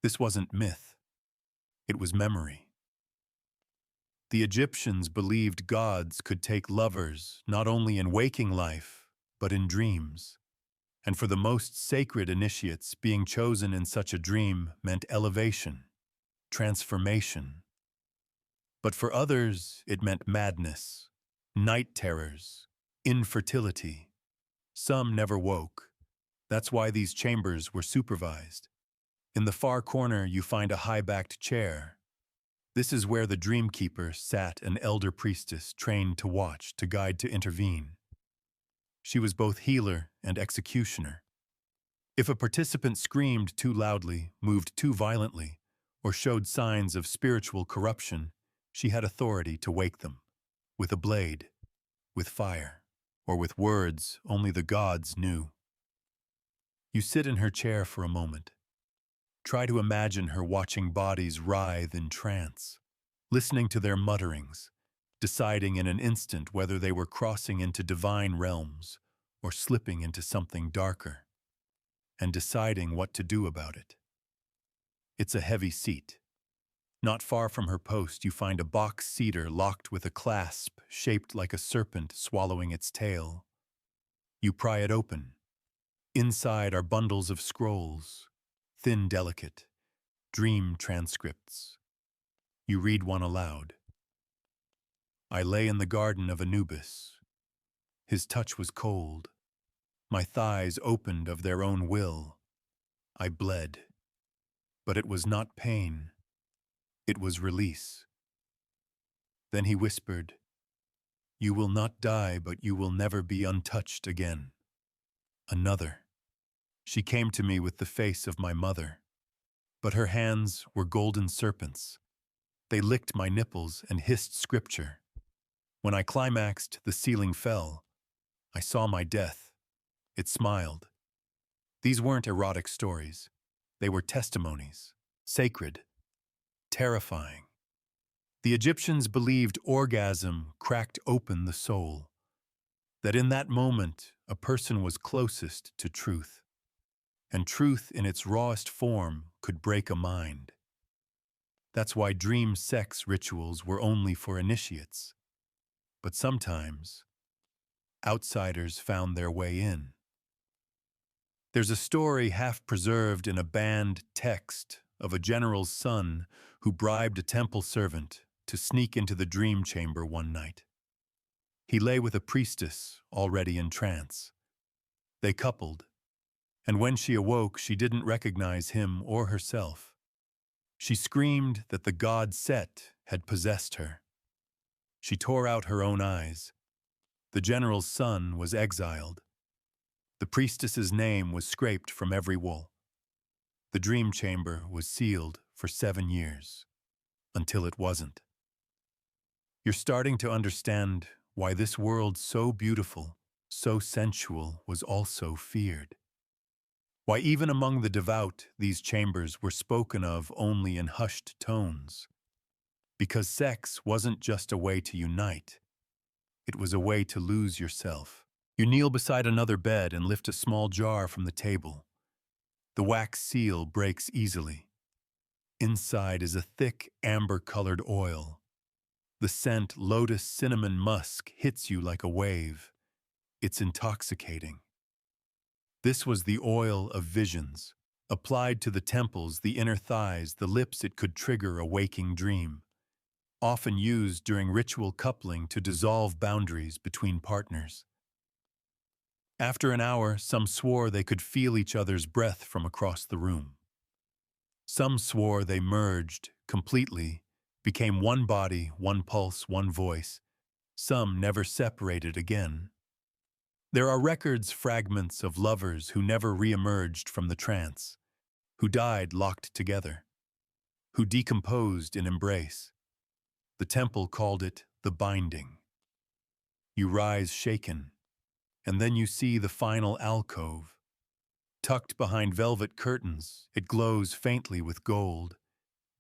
This wasn't myth. It was memory. The Egyptians believed gods could take lovers not only in waking life, but in dreams. And for the most sacred initiates, being chosen in such a dream meant elevation, transformation. But for others, it meant madness, night terrors, infertility. Some never woke. That's why these chambers were supervised. In the far corner, you find a high-backed chair. This is where the dreamkeeper sat, an elder priestess trained to watch, to guide, to intervene. She was both healer and executioner. If a participant screamed too loudly, moved too violently, or showed signs of spiritual corruption, she had authority to wake them, with a blade, with fire, or with words only the gods knew. You sit in her chair for a moment. Try to imagine her watching bodies writhe in trance, listening to their mutterings, deciding in an instant whether they were crossing into divine realms or slipping into something darker, and deciding what to do about it. It's a heavy seat. Not far from her post, you find a box cedar locked with a clasp shaped like a serpent swallowing its tail. You pry it open. Inside are bundles of scrolls, thin, delicate, dream transcripts. You read one aloud. I lay in the garden of Anubis. His touch was cold. My thighs opened of their own will. I bled. But it was not pain. It was release. Then he whispered, "You will not die, but you will never be untouched again." Another. She came to me with the face of my mother, but her hands were golden serpents. They licked my nipples and hissed scripture. When I climaxed, the ceiling fell. I saw my death. It smiled. These weren't erotic stories. They were testimonies, sacred, terrifying. The Egyptians believed orgasm cracked open the soul, that in that moment a person was closest to truth, and truth in its rawest form could break a mind. That's why dream sex rituals were only for initiates. But sometimes, outsiders found their way in. There's a story half preserved in a banned text of a general's son who bribed a temple servant to sneak into the dream chamber one night. He lay with a priestess already in trance. They coupled, and when she awoke, she didn't recognize him or herself. She screamed that the god Set had possessed her. She tore out her own eyes. The general's son was exiled. The priestess's name was scraped from every wall. The dream chamber was sealed for 7 years, until it wasn't. You're starting to understand why this world so beautiful, so sensual, was also feared. Why even among the devout, these chambers were spoken of only in hushed tones. Because sex wasn't just a way to unite. It was a way to lose yourself. You kneel beside another bed and lift a small jar from the table. The wax seal breaks easily. Inside is a thick, amber-colored oil. The scent, lotus cinnamon musk, hits you like a wave. It's intoxicating. This was the oil of visions. Applied to the temples, the inner thighs, the lips, it could trigger a waking dream. Often used during ritual coupling to dissolve boundaries between partners. After an hour, some swore they could feel each other's breath from across the room. Some swore they merged completely, became one body, one pulse, one voice. Some never separated again. There are records, fragments of lovers who never re-emerged from the trance, who died locked together, who decomposed in embrace. The temple called it the binding. You rise shaken, and then you see the final alcove. Tucked behind velvet curtains, it glows faintly with gold.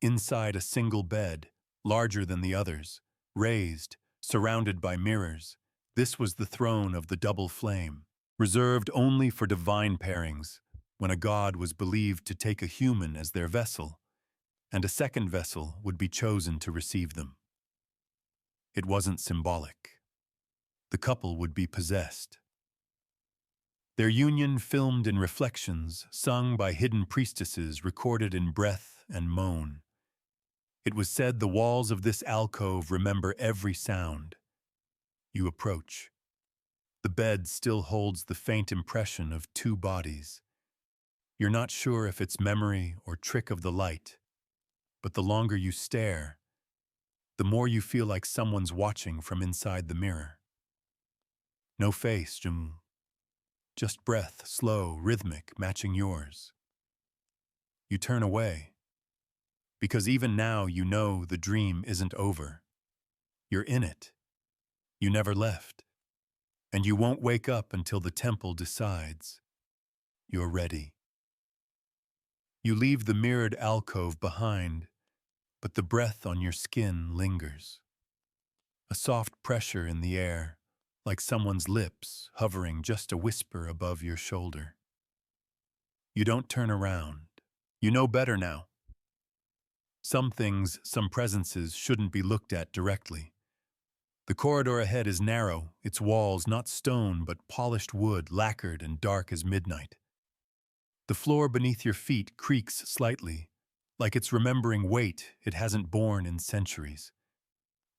Inside a single bed, larger than the others, raised, surrounded by mirrors. This was the throne of the double flame, reserved only for divine pairings, when a god was believed to take a human as their vessel, and a second vessel would be chosen to receive them. It wasn't symbolic. The couple would be possessed. Their union filmed in reflections, sung by hidden priestesses, recorded in breath and moan. It was said the walls of this alcove remember every sound. You approach. The bed still holds the faint impression of two bodies. You're not sure if it's memory or trick of the light, but the longer you stare, the more you feel like someone's watching from inside the mirror. No face, just breath, slow, rhythmic, matching yours. You turn away, because even now you know the dream isn't over. You're in it. You never left. And you won't wake up until the temple decides you're ready. You leave the mirrored alcove behind, but the breath on your skin lingers. A soft pressure in the air, like someone's lips hovering just a whisper above your shoulder. You don't turn around. You know better now. Some things, some presences shouldn't be looked at directly. The corridor ahead is narrow, its walls not stone but polished wood, lacquered and dark as midnight. The floor beneath your feet creaks slightly, like it's remembering weight it hasn't borne in centuries.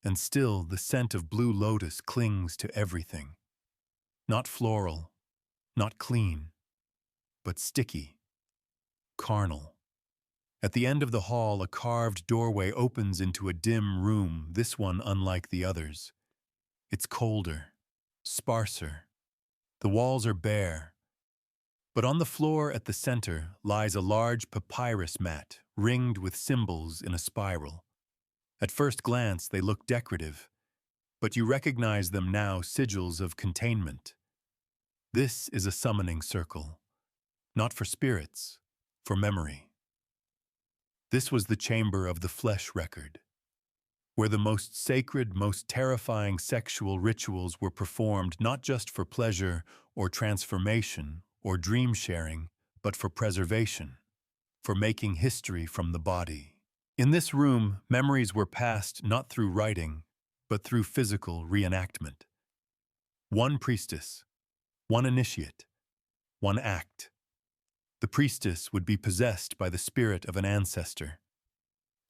And still the scent of blue lotus clings to everything. Not floral, not clean, but sticky, carnal. At the end of the hall, a carved doorway opens into a dim room, this one unlike the others. It's colder, sparser. The walls are bare, but on the floor at the center lies a large papyrus mat ringed with symbols in a spiral. At first glance, they look decorative, but you recognize them now, sigils of containment. This is a summoning circle, not for spirits, for memory. This was the chamber of the flesh record, where the most sacred, most terrifying sexual rituals were performed not just for pleasure or transformation or dream sharing, but for preservation, for making history from the body. In this room, memories were passed not through writing, but through physical reenactment. One priestess, one initiate, one act. The priestess would be possessed by the spirit of an ancestor.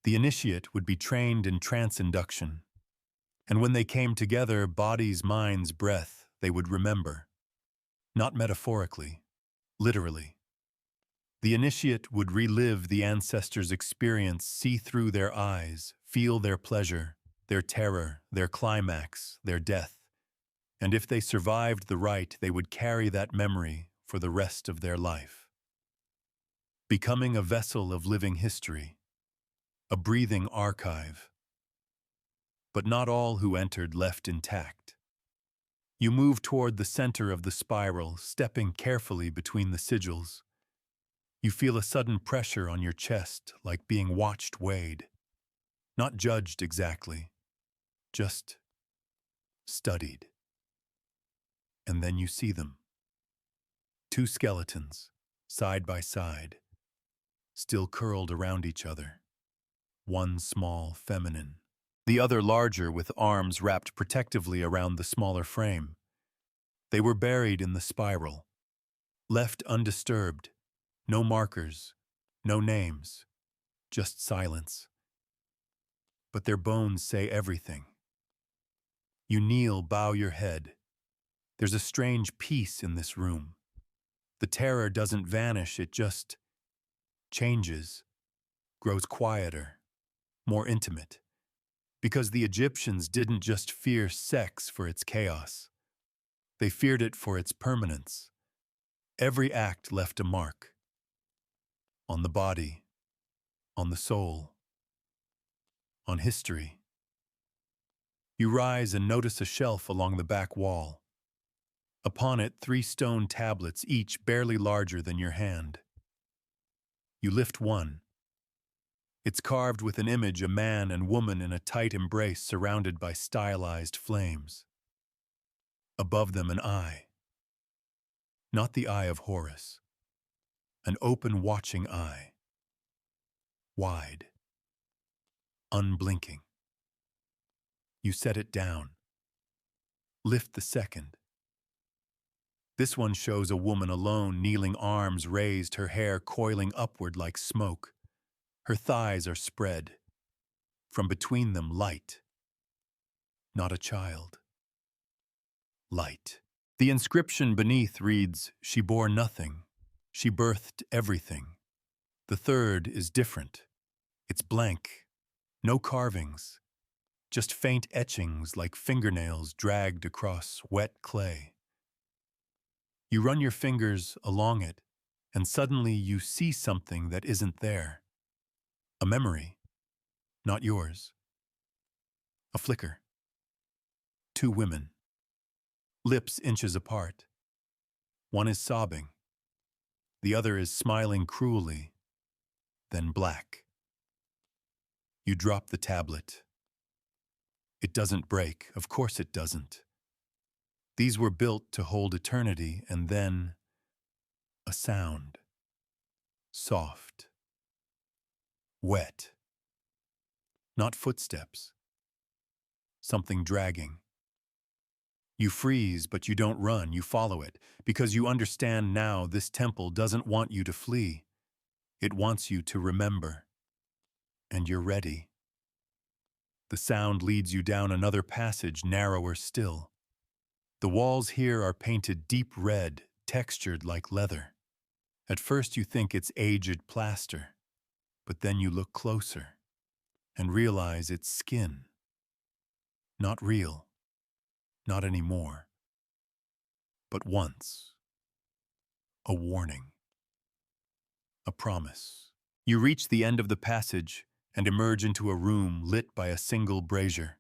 The initiate would be trained in trance induction. And when they came together, bodies, minds, breath, they would remember. Not metaphorically, literally. The initiate would relive the ancestor's experience, see through their eyes, feel their pleasure, their terror, their climax, their death. And if they survived the rite, they would carry that memory for the rest of their life. Becoming a vessel of living history, a breathing archive. But not all who entered left intact. You move toward the center of the spiral, stepping carefully between the sigils. You feel a sudden pressure on your chest, like being watched, weighed. Not judged exactly, just studied. And then you see them. Two skeletons, side by side, still curled around each other. One small, feminine. The other larger, with arms wrapped protectively around the smaller frame. They were buried in the spiral, left undisturbed. No markers, no names, just silence. But their bones say everything. You kneel, bow your head. There's a strange peace in this room. The terror doesn't vanish, it just changes, grows quieter, more intimate. Because the Egyptians didn't just fear sex for its chaos. They feared it for its permanence. Every act left a mark. On the body, on the soul, on history. You rise and notice a shelf along the back wall. Upon it, 3 stone tablets, each barely larger than your hand. You lift one. It's carved with an image, a man and woman in a tight embrace surrounded by stylized flames. Above them, an eye. Not the eye of Horus. An open, watching eye. Wide. Unblinking. You set it down. Lift the second. This one shows a woman alone, kneeling, arms raised, her hair coiling upward like smoke. Her thighs are spread. From between them, light. Not a child. Light. The inscription beneath reads, "She bore nothing. She birthed everything." The third is different. It's blank. No carvings. Just faint etchings like fingernails dragged across wet clay. You run your fingers along it, and suddenly you see something that isn't there. A memory, not yours. A flicker. 2 women. Lips inches apart. One is sobbing. The other is smiling cruelly. then black. You drop the tablet. It doesn't break, of course it doesn't. These were built to hold eternity, and then a sound. Soft. Wet. Not footsteps. Something dragging. You freeze, but you don't run, you follow it, because you understand now this temple doesn't want you to flee. It wants you to remember. And you're ready. The sound leads you down another passage, narrower still. The walls here are painted deep red, textured like leather. At first you think it's aged plaster, but then you look closer and realize it's skin. Not real. Not anymore. But once. A warning. A promise. You reach the end of the passage and emerge into a room lit by a single brazier.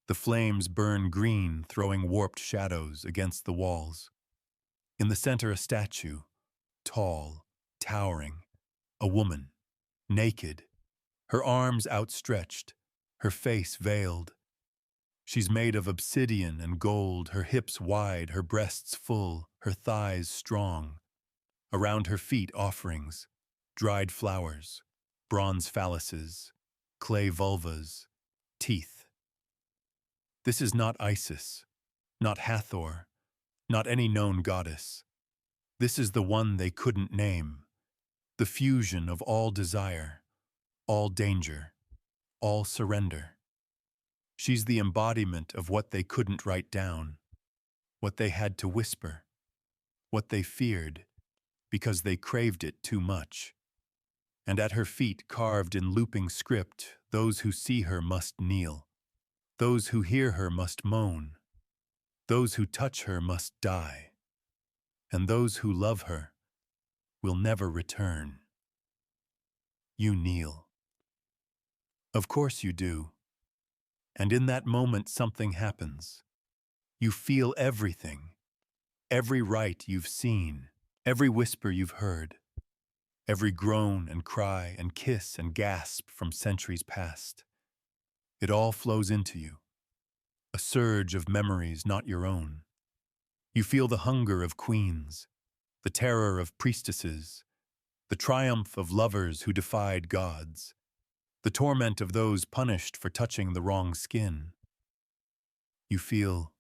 The flames burn green, throwing warped shadows against the walls. In the center, a statue, tall, towering, a woman, naked, her arms outstretched, her face veiled. She's made of obsidian and gold, her hips wide, her breasts full, her thighs strong. Around her feet, offerings, dried flowers, bronze phalluses, clay vulvas, teeth. This is not Isis, not Hathor, not any known goddess. This is the one they couldn't name, the fusion of all desire, all danger, all surrender. She's the embodiment of what they couldn't write down, what they had to whisper, what they feared, because they craved it too much. And at her feet, carved in looping script, those who see her must kneel. Those who hear her must moan. Those who touch her must die. And those who love her will never return. You kneel. Of course you do. And in that moment something happens. You feel everything. Every rite you've seen. Every whisper you've heard. Every groan and cry and kiss and gasp from centuries past. It all flows into you. A surge of memories not your own. You feel the hunger of queens, the terror of priestesses, the triumph of lovers who defied gods, the torment of those punished for touching the wrong skin. You feel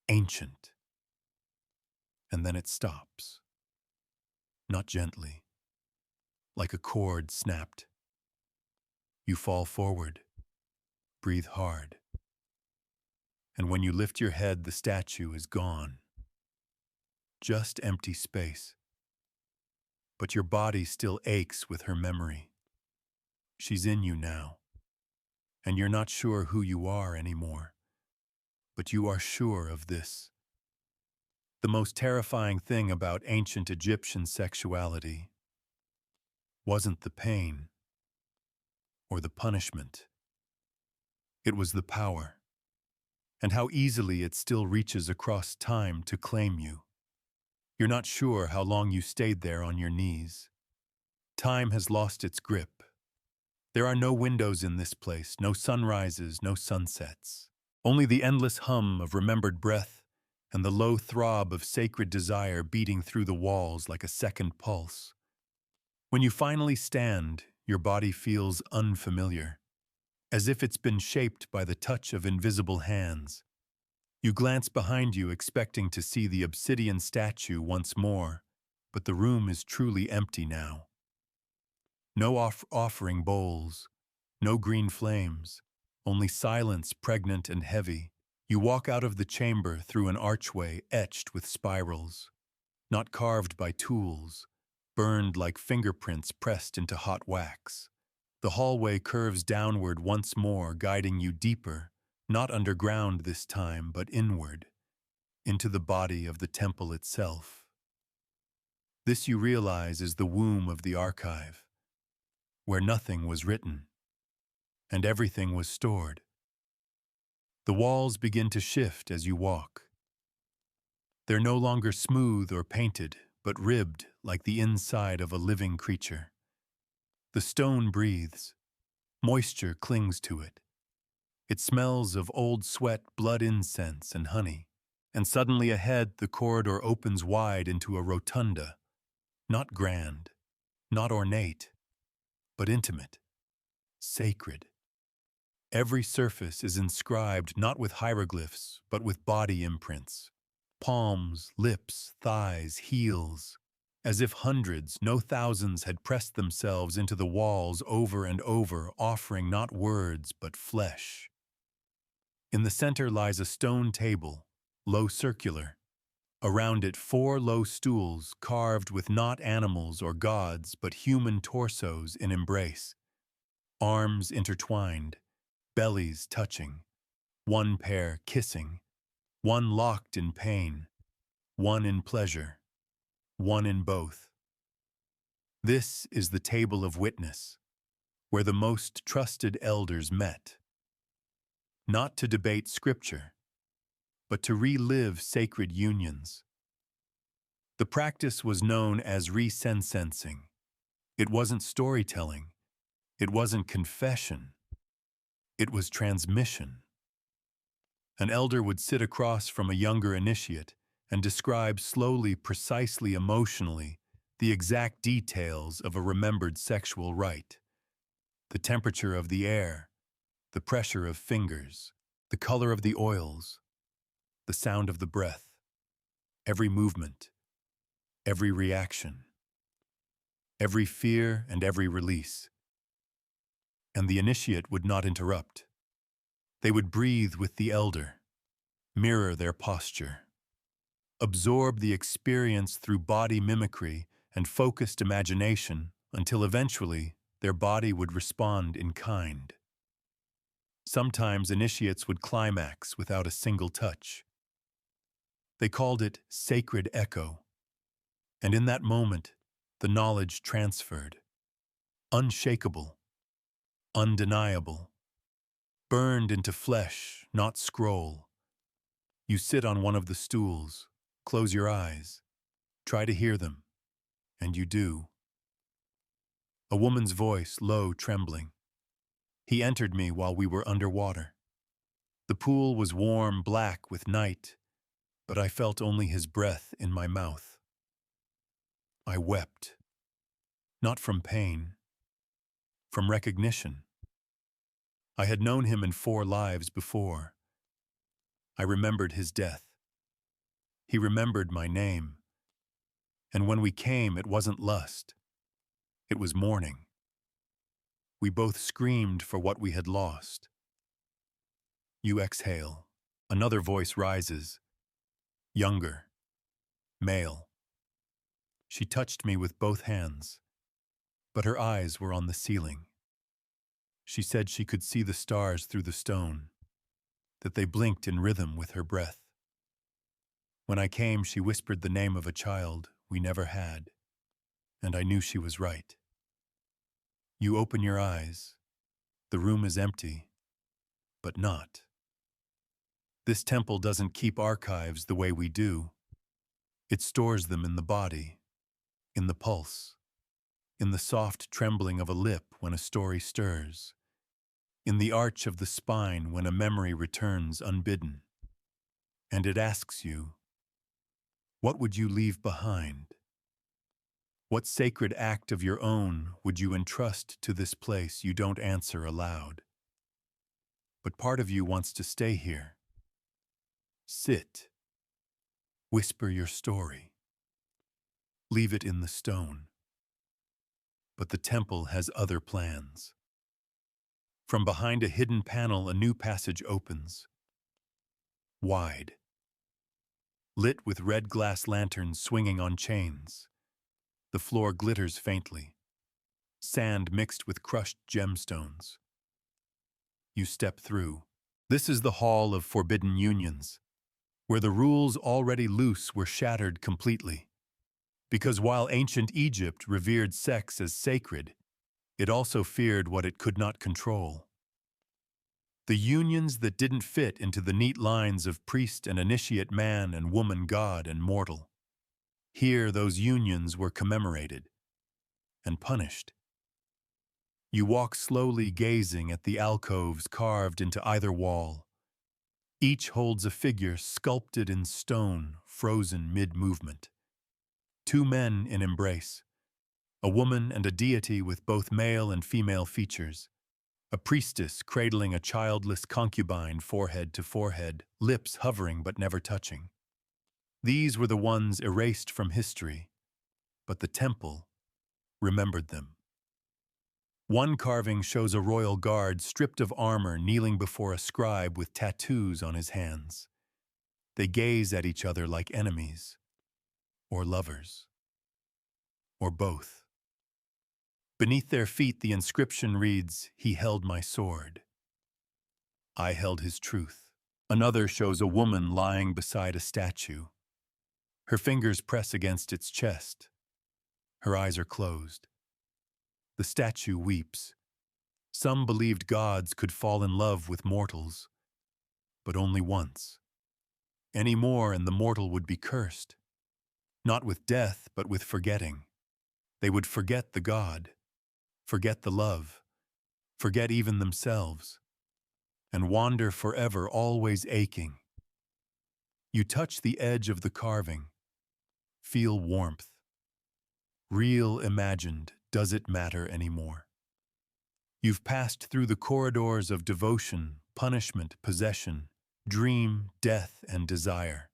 ancient. And then it stops. Not gently, like a cord snapped. You fall forward, breathe hard. And when you lift your head, the statue is gone. Just empty space. But your body still aches with her memory. She's in you now. And you're not sure who you are anymore. But you are sure of this. The most terrifying thing about ancient Egyptian sexuality wasn't the pain or the punishment. It was the power, and how easily it still reaches across time to claim you. You're not sure how long you stayed there on your knees. Time has lost its grip. There are no windows in this place, no sunrises, no sunsets. Only the endless hum of remembered breath and the low throb of sacred desire beating through the walls like a second pulse. When you finally stand, your body feels unfamiliar, as if it's been shaped by the touch of invisible hands. You glance behind you, expecting to see the obsidian statue once more, but the room is truly empty now. No offering bowls, no green flames, only silence pregnant and heavy. You walk out of the chamber through an archway etched with spirals, not carved by tools, burned like fingerprints pressed into hot wax. The hallway curves downward once more, guiding you deeper, not underground this time, but inward, into the body of the temple itself. This, you realize, is the womb of the archive, where nothing was written, and everything was stored. The walls begin to shift as you walk. They're no longer smooth or painted, but ribbed like the inside of a living creature. The stone breathes. Moisture clings to it. It smells of old sweat, blood incense, and honey. And suddenly ahead, the corridor opens wide into a rotunda, not grand, not ornate, but intimate, sacred. Every surface is inscribed not with hieroglyphs, but with body imprints. Palms, lips, thighs, heels, as if hundreds, no thousands, had pressed themselves into the walls over and over, offering not words, but flesh. In the center lies a stone table, low circular. Around it 4 low stools carved with not animals or gods, but human torsos in embrace. Arms intertwined, bellies touching, one pair kissing, one locked in pain, one in pleasure, one in both. This is the table of witness, where the most trusted elders met. Not to debate scripture, but to relive sacred unions. The practice was known as resensensing. It wasn't storytelling. It wasn't confession. It was transmission. An elder would sit across from a younger initiate and describe slowly, precisely, emotionally, the exact details of a remembered sexual rite. The temperature of the air, the pressure of fingers, the color of the oils, the sound of the breath, every movement, every reaction, every fear and every release. And the initiate would not interrupt. They would breathe with the elder, mirror their posture, absorb the experience through body mimicry and focused imagination until eventually their body would respond in kind. Sometimes initiates would climax without a single touch. They called it sacred echo, and in that moment, the knowledge transferred, unshakable, undeniable, burned into flesh, not scroll. You sit on one of the stools, close your eyes, try to hear them, and you do. A woman's voice, low, trembling. He entered me while we were underwater. The pool was warm, black with night, but I felt only his breath in my mouth. I wept, not from pain, from recognition. I had known him in 4 lives before. I remembered his death. He remembered my name. And when we came, it wasn't lust. It was mourning. We both screamed for what we had lost. You exhale. Another voice rises. Younger. Male. She touched me with both hands, but her eyes were on the ceiling. She said she could see the stars through the stone, that they blinked in rhythm with her breath. When I came, she whispered the name of a child we never had, and I knew she was right. You open your eyes. The room is empty, but not. This temple doesn't keep archives the way we do. It stores them in the body, in the pulse, in the soft trembling of a lip when a story stirs, in the arch of the spine when a memory returns unbidden. And it asks you, what would you leave behind? What sacred act of your own would you entrust to this place you don't answer aloud? But part of you wants to stay here. Sit. Whisper your story. Leave it in the stone. But the temple has other plans. From behind a hidden panel, a new passage opens. Wide. Lit with red glass lanterns swinging on chains. The floor glitters faintly. Sand mixed with crushed gemstones. You step through. This is the Hall of Forbidden Unions, where the rules already loose were shattered completely. Because while ancient Egypt revered sex as sacred, it also feared what it could not control. The unions that didn't fit into the neat lines of priest and initiate, man and woman, god and mortal. Here those unions were commemorated and punished. You walk slowly, gazing at the alcoves carved into either wall. Each holds a figure sculpted in stone, frozen mid-movement. Two men in embrace, a woman and a deity with both male and female features, a priestess cradling a childless concubine forehead to forehead, lips hovering but never touching. These were the ones erased from history, but the temple remembered them. One carving shows a royal guard stripped of armor kneeling before a scribe with tattoos on his hands. They gaze at each other like enemies, or lovers, or both. Beneath their feet, the inscription reads, "He held my sword. I held his truth." Another shows a woman lying beside a statue. Her fingers press against its chest. Her eyes are closed. The statue weeps. Some believed gods could fall in love with mortals, but only once. Any more and the mortal would be cursed. Not with death, but with forgetting. They would forget the god, forget the love, forget even themselves, and wander forever, always aching. You touch the edge of the carving, feel warmth. Real, imagined, does it matter anymore? You've passed through the corridors of devotion, punishment, possession, dream, death, and desire.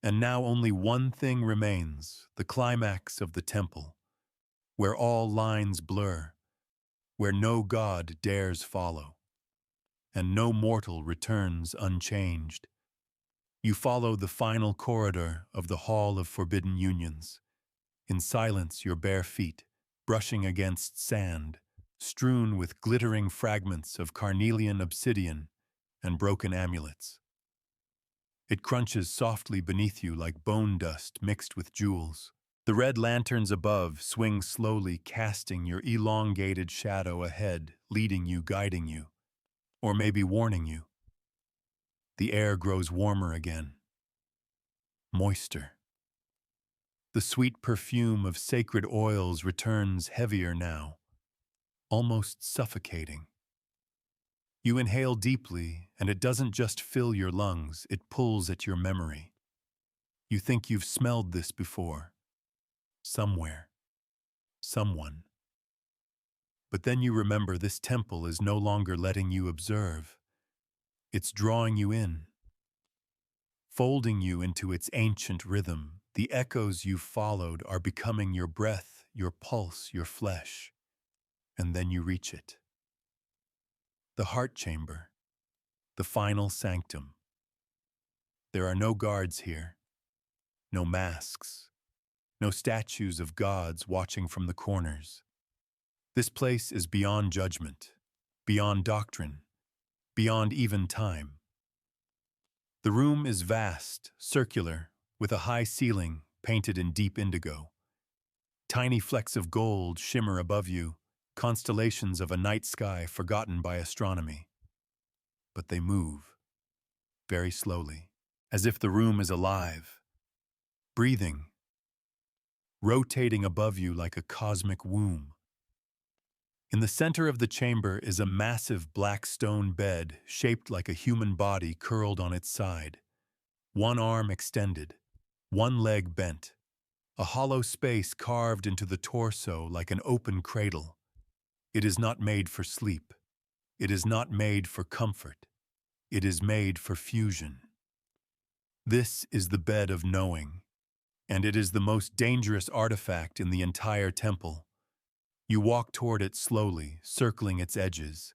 And now only one thing remains, the climax of the temple, where all lines blur, where no god dares follow, and no mortal returns unchanged. You follow the final corridor of the Hall of Forbidden Unions. In silence, your bare feet, brushing against sand, strewn with glittering fragments of carnelian obsidian and broken amulets. It crunches softly beneath you like bone dust mixed with jewels. The red lanterns above swing slowly, casting your elongated shadow ahead, leading you, guiding you, or maybe warning you. The air grows warmer again, moister. The sweet perfume of sacred oils returns heavier now, almost suffocating. You inhale deeply, and it doesn't just fill your lungs, it pulls at your memory. You think you've smelled this before, somewhere, someone. But then you remember this temple is no longer letting you observe. It's drawing you in, folding you into its ancient rhythm. The echoes you've followed are becoming your breath, your pulse, your flesh. And then you reach it. The heart chamber, the final sanctum. There are no guards here, no masks, no statues of gods watching from the corners. This place is beyond judgment, beyond doctrine, beyond even time. The room is vast, circular, with a high ceiling painted in deep indigo. Tiny flecks of gold shimmer above you, constellations of a night sky forgotten by astronomy. But they move, very slowly, as if the room is alive, breathing, rotating above you like a cosmic womb. In the center of the chamber is a massive black stone bed shaped like a human body curled on its side. One arm extended, one leg bent, a hollow space carved into the torso like an open cradle. It is not made for sleep. It is not made for comfort. It is made for fusion. This is the bed of knowing, and it is the most dangerous artifact in the entire temple. You walk toward it slowly, circling its edges.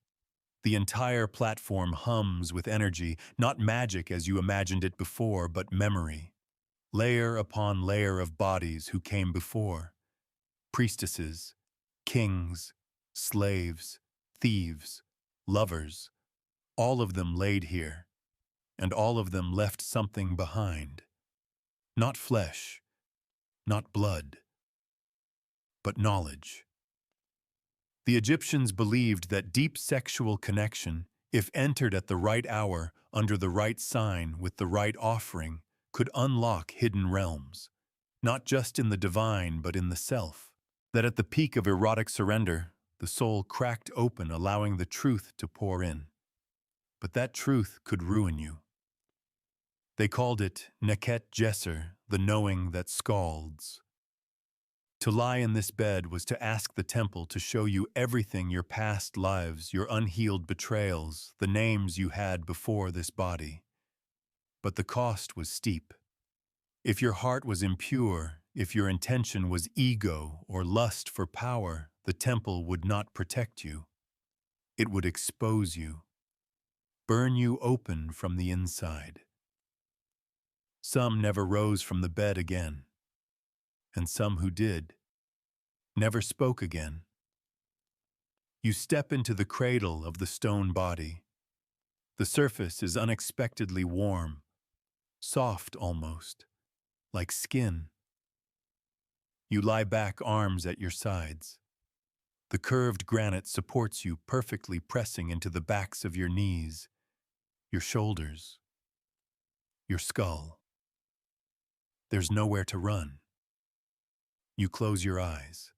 The entire platform hums with energy, not magic as you imagined it before, but memory. Layer upon layer of bodies who came before. Priestesses, kings, slaves, thieves, lovers, all of them laid here, and all of them left something behind. Not flesh, not blood, but knowledge. The Egyptians believed that deep sexual connection, if entered at the right hour, under the right sign, with the right offering, could unlock hidden realms, not just in the divine but in the self. That at the peak of erotic surrender, the soul cracked open, allowing the truth to pour in. But that truth could ruin you. They called it Neket Jesser, the knowing that scalds. To lie in this bed was to ask the temple to show you everything, your past lives, your unhealed betrayals, the names you had before this body. But the cost was steep. If your heart was impure, if your intention was ego or lust for power, the temple would not protect you. It would expose you, burn you open from the inside. Some never rose from the bed again, and some who did never spoke again. You step into the cradle of the stone body. The surface is unexpectedly warm, soft almost, like skin. You lie back, arms at your sides. The curved granite supports you, perfectly pressing into the backs of your knees, your shoulders, your skull. There's nowhere to run. You close your eyes,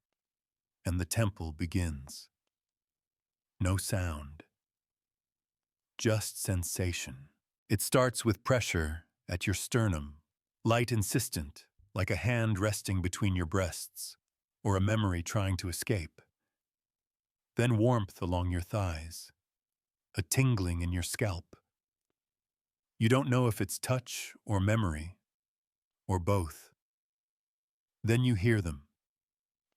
and the temple begins. No sound, just sensation. It starts with pressure at your sternum, light insistent, like a hand resting between your breasts, or a memory trying to escape. Then warmth along your thighs, a tingling in your scalp. You don't know if it's touch or memory, or both. Then you hear them,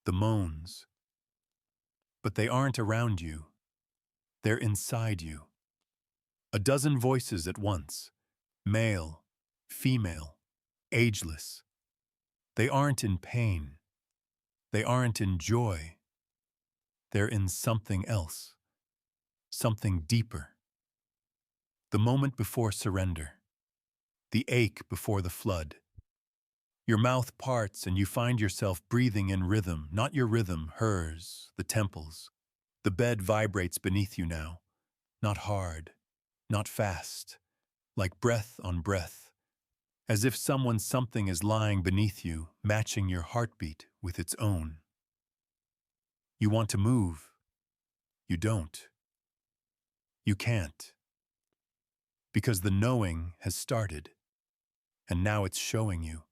the moans. But they aren't around you. They're inside you. A dozen voices at once, male, female, ageless. They aren't in pain. They aren't in joy. They're in something else, something deeper. The moment before surrender, the ache before the flood. Your mouth parts and you find yourself breathing in rhythm, not your rhythm, hers, the temple's. The bed vibrates beneath you now, not hard, not fast, like breath on breath, as if something is lying beneath you, matching your heartbeat with its own. You want to move. You don't. You can't. Because the knowing has started, and now it's showing you.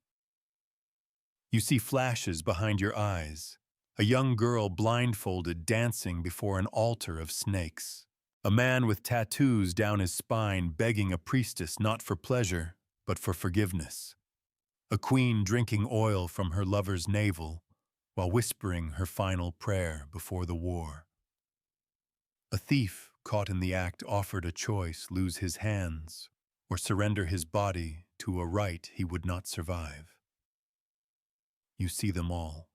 You see flashes behind your eyes, a young girl blindfolded dancing before an altar of snakes, a man with tattoos down his spine begging a priestess not for pleasure, but for forgiveness, a queen drinking oil from her lover's navel while whispering her final prayer before the war. A thief caught in the act offered a choice: lose his hands or surrender his body to a rite he would not survive. You see them all,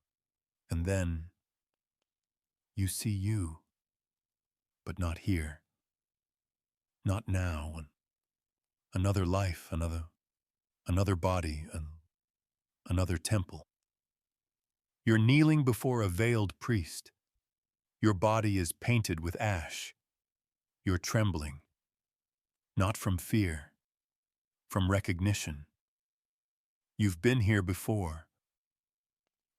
and then you see you, but not here, not now. Another life, another body, another temple. You're kneeling before a veiled priest. Your body is painted with ash. You're trembling, not from fear, from recognition. You've been here before.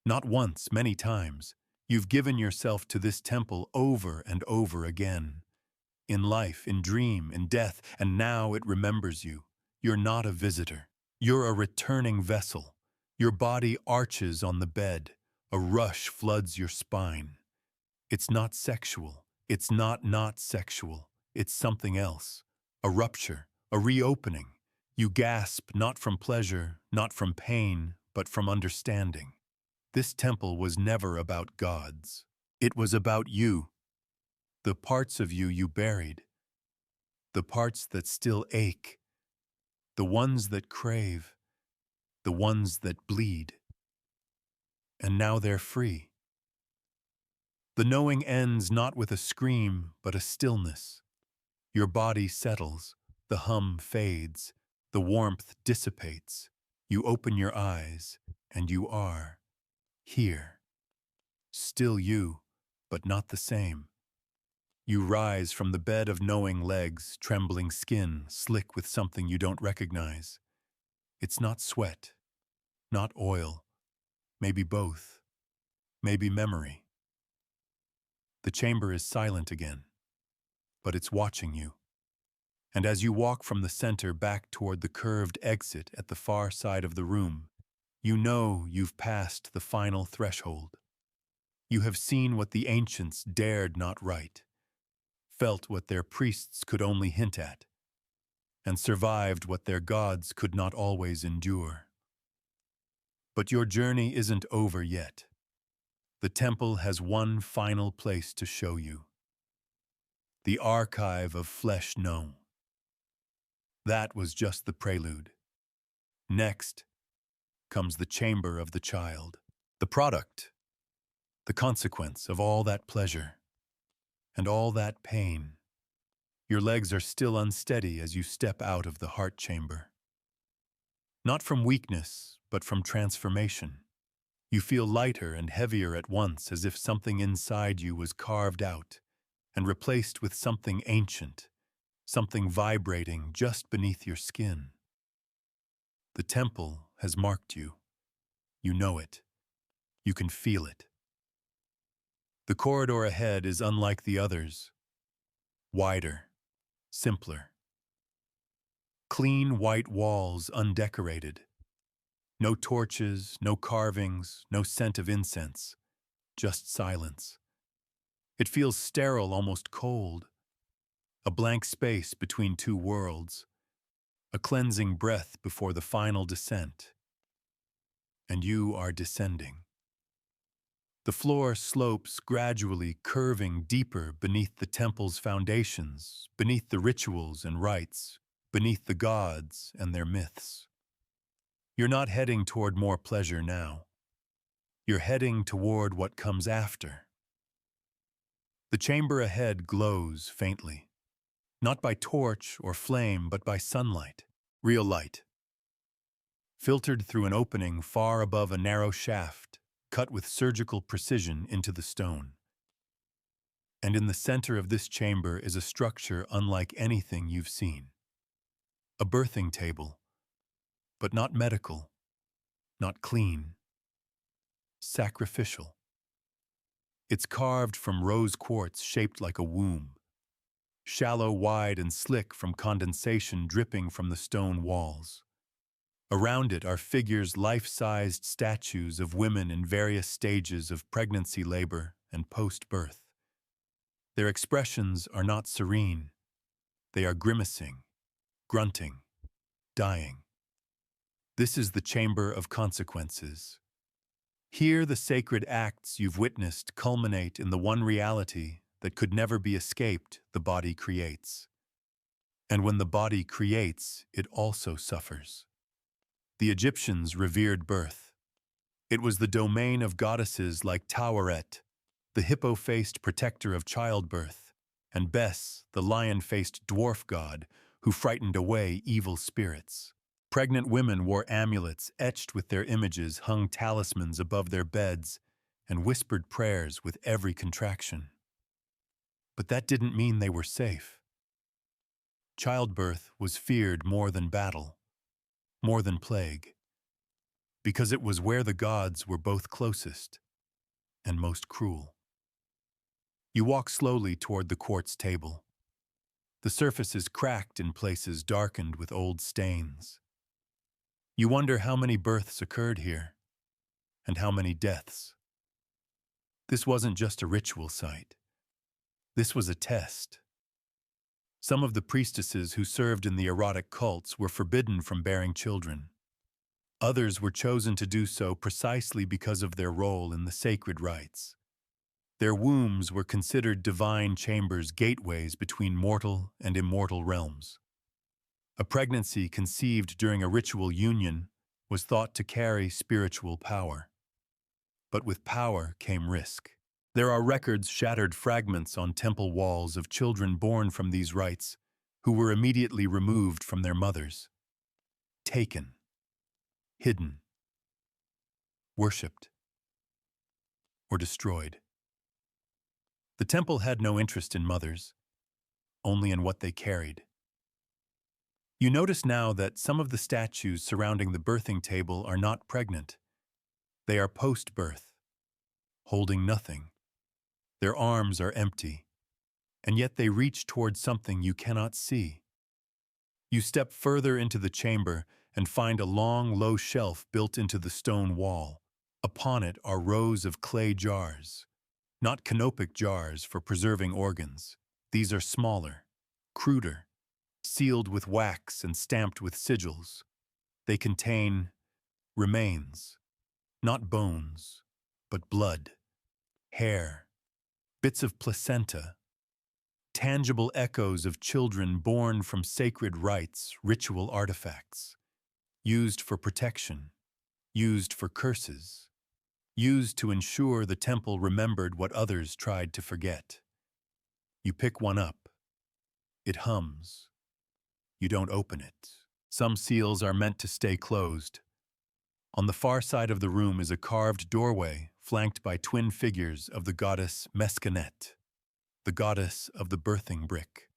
Not once, many times. You've given yourself to this temple over and over again. In life, in dream, in death, and now it remembers you. You're not a visitor. You're a returning vessel. Your body arches on the bed. A rush floods your spine. It's not sexual. It's not sexual. It's something else. A rupture, a reopening. You gasp not from pleasure, not from pain, but from understanding. This temple was never about gods. It was about you, the parts of you you buried, the parts that still ache, the ones that crave, the ones that bleed. And now they're free. The knowing ends not with a scream, but a stillness. Your body settles, the hum fades, the warmth dissipates. You open your eyes, and you are here. Still you, but not the same. You rise from the bed of knowing, legs, trembling skin, slick with something you don't recognize. It's not sweat, not oil, maybe both, maybe memory. The chamber is silent again, but it's watching you. And as you walk from the center back toward the curved exit at the far side of the room, you know you've passed the final threshold. You have seen what the ancients dared not write, felt what their priests could only hint at, and survived what their gods could not always endure. But your journey isn't over yet. The temple has one final place to show you. The archive of flesh known. That was just the prelude. Next comes the chamber of the child, the product, the consequence of all that pleasure and all that pain. Your legs are still unsteady as you step out of the heart chamber. Not from weakness, but from transformation. You feel lighter and heavier at once, as if something inside you was carved out and replaced with something ancient, something vibrating just beneath your skin. The temple has marked you. You know it. You can feel it. The corridor ahead is unlike the others. Wider, simpler. Clean white walls undecorated. No torches, no carvings, no scent of incense. Just silence. It feels sterile, almost cold. A blank space between two worlds. A cleansing breath before the final descent. And you are descending. The floor slopes gradually, curving deeper beneath the temple's foundations, beneath the rituals and rites, beneath the gods and their myths. You're not heading toward more pleasure now. You're heading toward what comes after. The chamber ahead glows faintly, not by torch or flame, but by sunlight, real light, filtered through an opening far above a narrow shaft, cut with surgical precision into the stone. And in the center of this chamber is a structure unlike anything you've seen. A birthing table, but not medical, not clean, sacrificial. It's carved from rose quartz shaped like a womb, shallow, wide, and slick from condensation dripping from the stone walls. Around it are figures, life-sized statues of women in various stages of pregnancy, labor, and post-birth. Their expressions are not serene. They are grimacing, grunting, dying. This is the chamber of consequences. Here the sacred acts you've witnessed culminate in the one reality that could never be escaped: the body creates. And when the body creates, it also suffers. The Egyptians revered birth. It was the domain of goddesses like Taweret, the hippo-faced protector of childbirth, and Bes, the lion-faced dwarf god who frightened away evil spirits. Pregnant women wore amulets etched with their images, hung talismans above their beds, and whispered prayers with every contraction. But that didn't mean they were safe. Childbirth was feared more than battle, more than plague, because it was where the gods were both closest and most cruel. You walk slowly toward the quartz table. The surface is cracked in places, darkened with old stains. You wonder how many births occurred here, and how many deaths. This wasn't just a ritual site. This was a test. Some of the priestesses who served in the erotic cults were forbidden from bearing children. Others were chosen to do so precisely because of their role in the sacred rites. Their wombs were considered divine chambers, gateways between mortal and immortal realms. A pregnancy conceived during a ritual union was thought to carry spiritual power. But with power came risk. There are records, shattered fragments on temple walls of children born from these rites who were immediately removed from their mothers, taken, hidden, worshipped, or destroyed. The temple had no interest in mothers, only in what they carried. You notice now that some of the statues surrounding the birthing table are not pregnant. They are post-birth, holding nothing, Their arms are empty, and yet they reach toward something you cannot see. You step further into the chamber and find a long, low shelf built into the stone wall. Upon it are rows of clay jars, not canopic jars for preserving organs. These are smaller, cruder, sealed with wax and stamped with sigils. They contain remains, not bones, but blood, hair, bits of placenta, tangible echoes of children born from sacred rites, ritual artifacts, used for protection, used for curses, used to ensure the temple remembered what others tried to forget. You pick one up. It hums. You don't open it. Some seals are meant to stay closed. On the far side of the room is a carved doorway flanked by twin figures of the goddess Mescanet, the goddess of the birthing brick.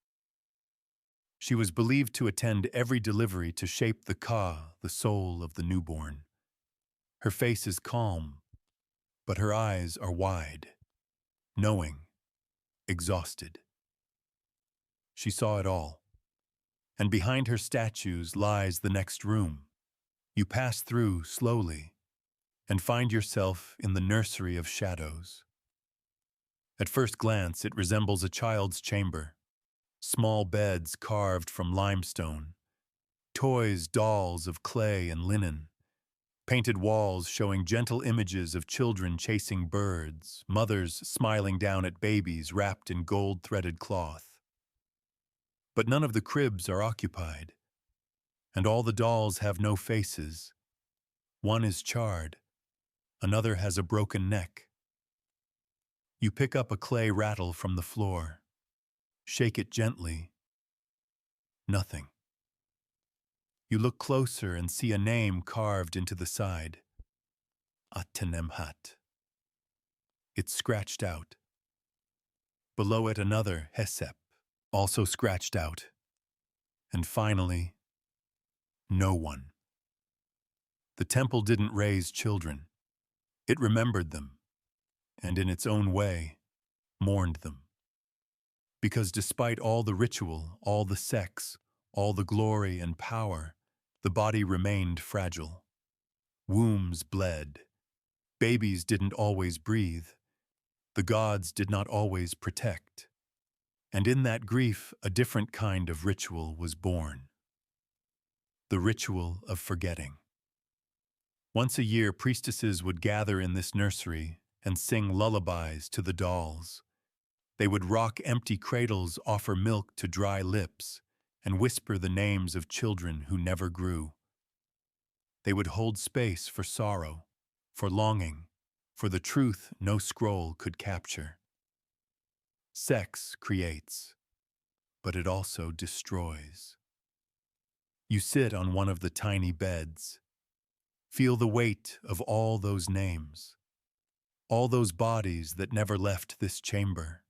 She was believed to attend every delivery to shape the Ka, the soul of the newborn. Her face is calm, but her eyes are wide, knowing, exhausted. She saw it all, and behind her statues lies the next room. You pass through slowly and find yourself in the nursery of shadows. At first glance, it resembles a child's chamber. Small beds carved from limestone, toys, dolls of clay and linen, painted walls showing gentle images of children chasing birds, mothers smiling down at babies wrapped in gold-threaded cloth. But none of the cribs are occupied, and all the dolls have no faces. One is charred, another has a broken neck. You pick up a clay rattle from the floor, shake it gently. Nothing. You look closer and see a name carved into the side. Atenemhat. It's scratched out. Below it another Hesep, also scratched out. And finally, no one. The temple didn't raise children. It remembered them, and in its own way, mourned them. Because despite all the ritual, all the sex, all the glory and power, the body remained fragile. Wombs bled. Babies didn't always breathe. The gods did not always protect. And in that grief, a different kind of ritual was born. The ritual of forgetting. Once a year, priestesses would gather in this nursery and sing lullabies to the dolls. They would rock empty cradles, offer milk to dry lips, and whisper the names of children who never grew. They would hold space for sorrow, for longing, for the truth no scroll could capture. Sex creates, but it also destroys. You sit on one of the tiny beds. Feel the weight of all those names, all those bodies that never left this chamber.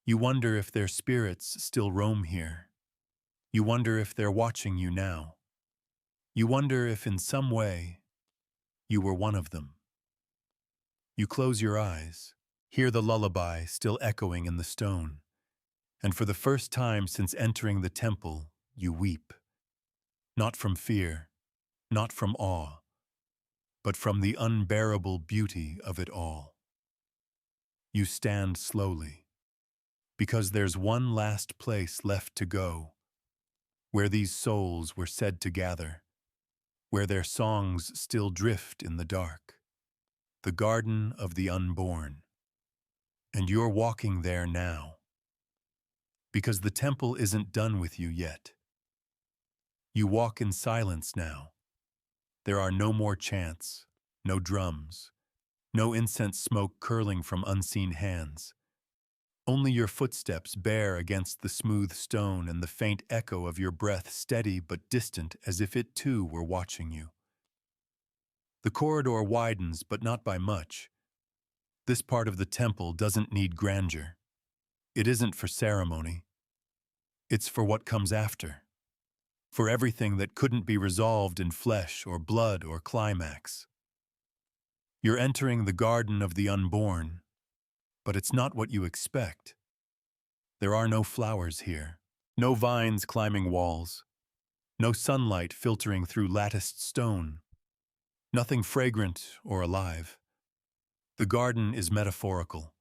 You wonder if their spirits still roam here. You wonder if they're watching you now. You wonder if in some way you were one of them. You close your eyes, hear the lullaby still echoing in the stone, and for the first time since entering the temple, you weep. Not from fear, not from awe, but from the unbearable beauty of it all. You stand slowly, because there's one last place left to go, where these souls were said to gather, where their songs still drift in the dark, the garden of the unborn. And you're walking there now, because the temple isn't done with you yet. You walk in silence now. There are no more chants, no drums, no incense smoke curling from unseen hands. Only your footsteps bare against the smooth stone and the faint echo of your breath steady but distant as if it too were watching you. The corridor widens, but not by much. This part of the temple doesn't need grandeur. It isn't for ceremony. It's for what comes after. For everything that couldn't be resolved in flesh or blood or climax. You're entering the garden of the unborn, But it's not what you expect. There are no flowers here, no vines climbing walls, no sunlight filtering through latticed stone, nothing fragrant or alive. The garden is metaphorical,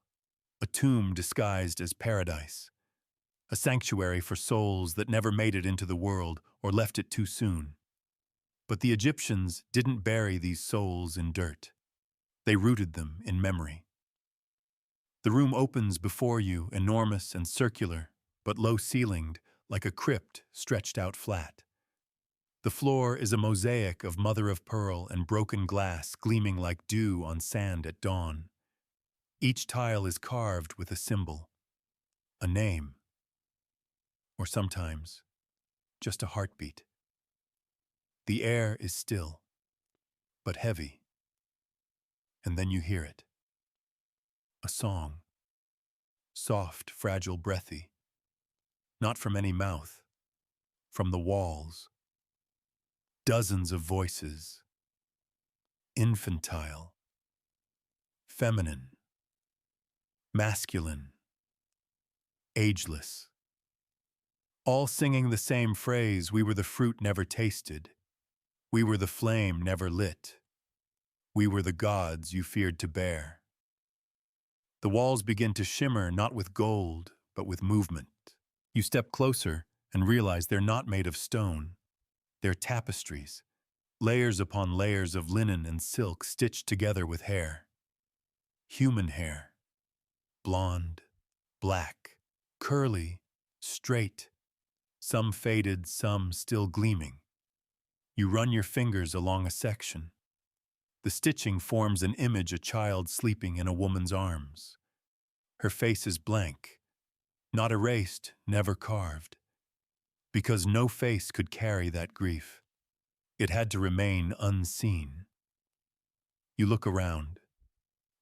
a tomb disguised as paradise, a sanctuary for souls that never made it into the world or left it too soon. But the Egyptians didn't bury these souls in dirt. They rooted them in memory. The room opens before you, enormous and circular, but low-ceilinged, like a crypt stretched out flat. The floor is a mosaic of mother-of-pearl and broken glass gleaming like dew on sand at dawn. Each tile is carved with a symbol, a name, or sometimes just a heartbeat. The air is still, but heavy. And then you hear it. A song. Soft, fragile, breathy. Not from any mouth. From the walls. Dozens of voices. Infantile. Feminine. Masculine. Ageless. All singing the same phrase, we were the fruit never tasted. We were the flame never lit. We were the gods you feared to bear. The walls begin to shimmer not with gold, but with movement. You step closer and realize they're not made of stone. They're tapestries, layers upon layers of linen and silk stitched together with hair. Human hair. Blonde, black, curly, straight. Some faded, some still gleaming. You run your fingers along a section. The stitching forms an image of a child sleeping in a woman's arms. Her face is blank, not erased, never carved, because no face could carry that grief. It had to remain unseen. You look around.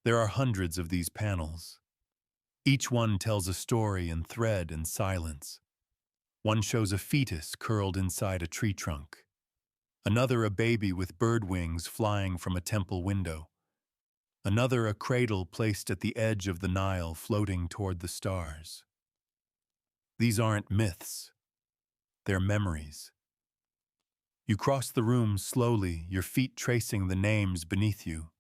There are hundreds of these panels. Each one tells a story in thread and silence. One shows a fetus curled inside a tree trunk. Another a baby with bird wings flying from a temple window. Another a cradle placed at the edge of the Nile floating toward the stars. These aren't myths. They're memories. You cross the room slowly, your feet tracing the names beneath you.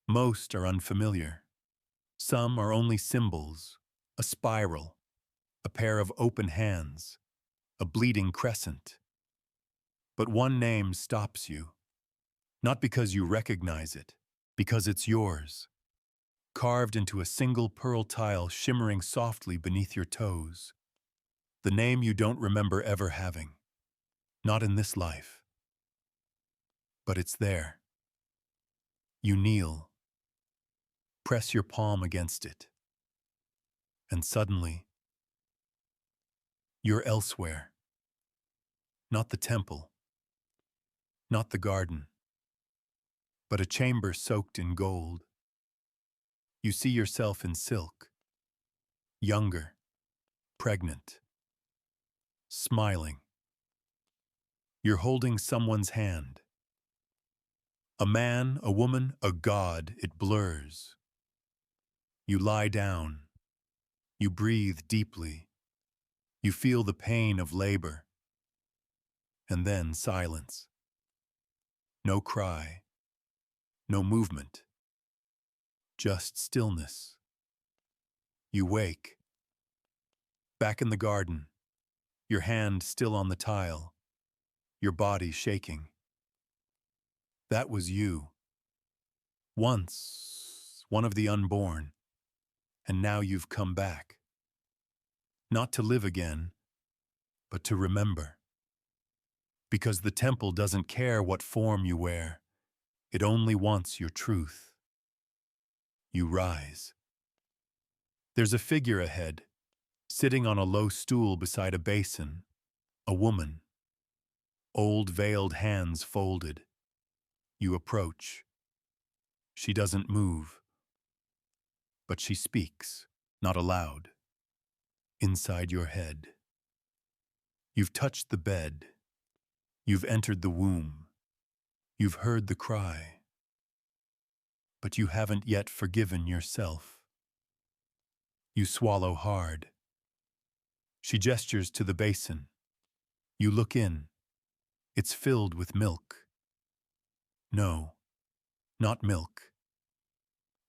Most are unfamiliar. Some are only symbols, a spiral, a pair of open hands, a bleeding crescent. But one name stops you, not because you recognize it, because it's yours, carved into a single pearl tile shimmering softly beneath your toes. The name you don't remember ever having, not in this life. But it's there. You kneel, press your palm against it, and suddenly, you're elsewhere. Not the temple, not the garden, but a chamber soaked in gold. You see yourself in silk, younger, pregnant, smiling. You're holding someone's hand. A man, a woman, a god, it blurs. You lie down. You breathe deeply. You feel the pain of labor. And then silence. No cry. No movement. Just stillness. You wake. Back in the garden. Your hand still on the tile. Your body shaking. That was you. Once, one of the unborn. And now you've come back. Not to live again, but to remember. Because the temple doesn't care what form you wear. It only wants your truth. You rise. There's a figure ahead, sitting on a low stool beside a basin. A woman. Old veiled hands folded. You approach. She doesn't move. But she speaks, not aloud. Inside your head. You've touched the bed. You've entered the womb. You've heard the cry. But you haven't yet forgiven yourself. You swallow hard. She gestures to the basin. You look in. It's filled with milk. No, not milk.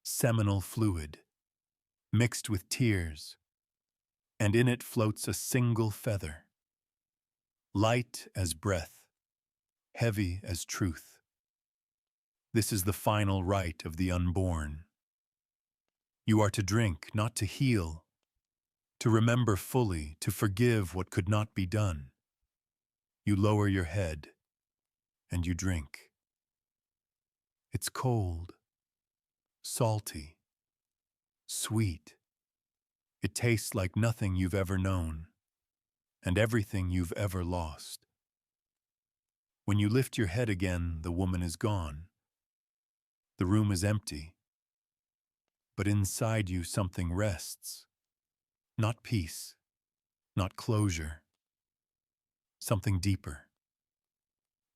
Seminal fluid, mixed with tears, and in it floats a single feather. Light as breath, heavy as truth. This is the final rite of the unborn. You are to drink, not to heal, to remember fully, to forgive what could not be done. You lower your head, and you drink. It's cold, salty, sweet. It tastes like nothing you've ever known, and everything you've ever lost. When you lift your head again, the woman is gone. The room is empty. But inside you something rests. Not peace, not closure. Something deeper.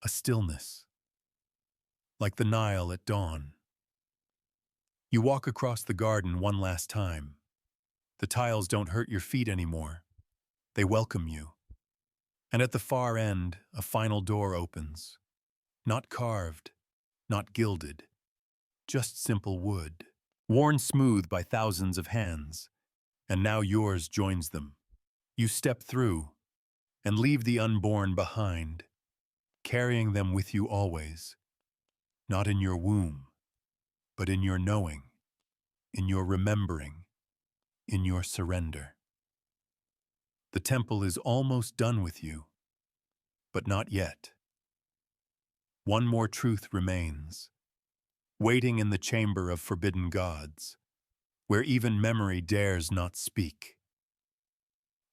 A stillness. Like the Nile at dawn. You walk across the garden one last time. The tiles don't hurt your feet anymore. They welcome you. And at the far end, a final door opens. Not carved, not gilded. Just simple wood, worn smooth by thousands of hands. And now yours joins them. You step through and leave the unborn behind, carrying them with you always. Not in your womb, but in your knowing, in your remembering, in your surrender. The temple is almost done with you, but not yet. One more truth remains, waiting in the chamber of forbidden gods, where even memory dares not speak.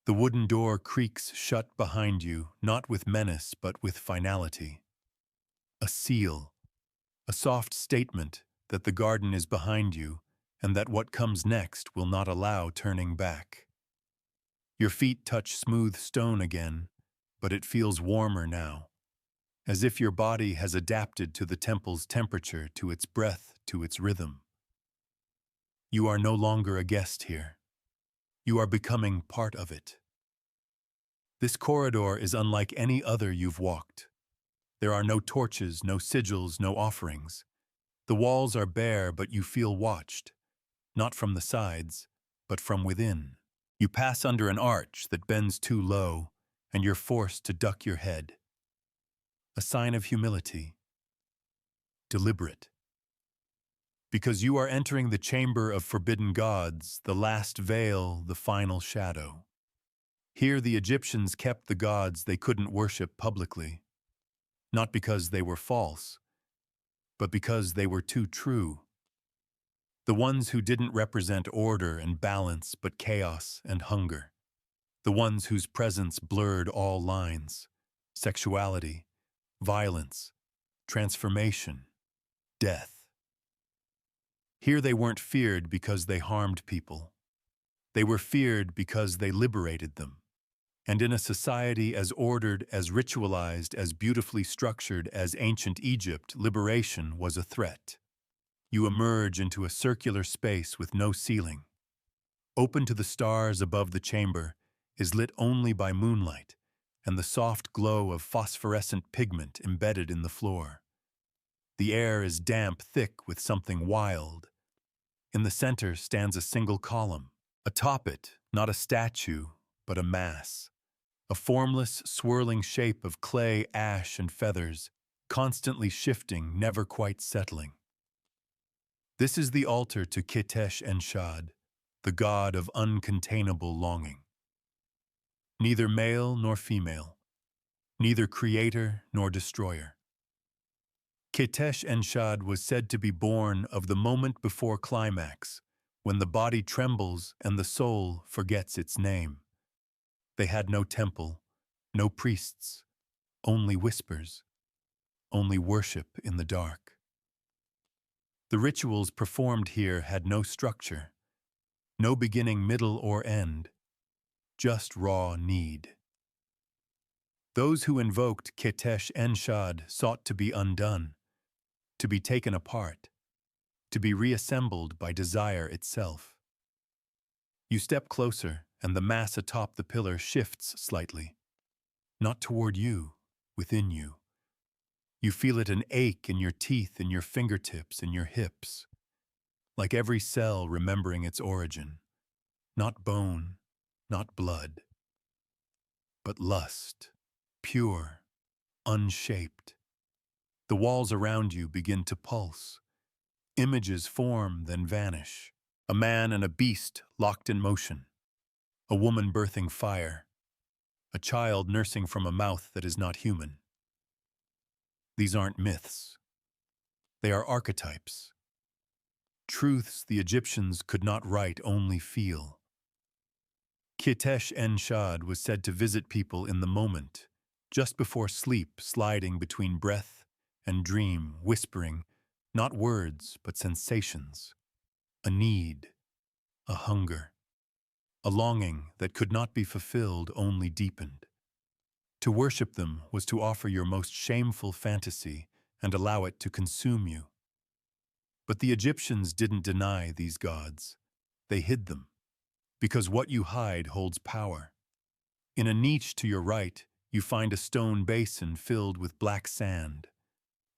The wooden door creaks shut behind you, not with menace, but with finality. A seal, a soft statement that the garden is behind you and that what comes next will not allow turning back. Your feet touch smooth stone again, but it feels warmer now, as if your body has adapted to the temple's temperature, to its breath, to its rhythm. You are no longer a guest here. You are becoming part of it. This corridor is unlike any other you've walked. There are no torches, no sigils, no offerings. The walls are bare, but you feel watched, not from the sides, but from within. You pass under an arch that bends too low, and you're forced to duck your head. A sign of humility. Deliberate. Because you are entering the chamber of forbidden gods, the last veil, the final shadow. Here the Egyptians kept the gods they couldn't worship publicly, not because they were false, but because they were too true. The ones who didn't represent order and balance, but chaos and hunger. The ones whose presence blurred all lines: sexuality, violence, transformation, death. Here they weren't feared because they harmed people. They were feared because they liberated them. And in a society as ordered, as ritualized, as beautifully structured as ancient Egypt, liberation was a threat. You emerge into a circular space with no ceiling. Open to the stars above the chamber, is lit only by moonlight and the soft glow of phosphorescent pigment embedded in the floor. The air is damp, thick with something wild. In the center stands a single column. Atop it, not a statue, but a mass. A formless, swirling shape of clay, ash, and feathers, constantly shifting, never quite settling. This is the altar to Qetesh-en-Shad, the god of uncontainable longing. Neither male nor female, neither creator nor destroyer. Qetesh-en-Shad was said to be born of the moment before climax, when the body trembles and the soul forgets its name. They had no temple, no priests, only whispers, only worship in the dark. The rituals performed here had no structure, no beginning, middle, or end, just raw need. Those who invoked Qetesh-en-Shad sought to be undone, to be taken apart, to be reassembled by desire itself. You step closer, and the mass atop the pillar shifts slightly. Not toward you, within you. You feel it an ache in your teeth, in your fingertips, in your hips, like every cell remembering its origin. Not bone, not blood, but lust, pure, unshaped. The walls around you begin to pulse. Images form, then vanish. A man and a beast locked in motion. A woman birthing fire. A child nursing from a mouth that is not human. These aren't myths. They are archetypes. Truths the Egyptians could not write, only feel. Qetesh-en-Shad was said to visit people in the moment, just before sleep, sliding between breath and dream, whispering, not words, but sensations. A need, a hunger, a longing that could not be fulfilled, only deepened. To worship them was to offer your most shameful fantasy and allow it to consume you. But the Egyptians didn't deny these gods. They hid them, because what you hide holds power. In a niche to your right, you find a stone basin filled with black sand.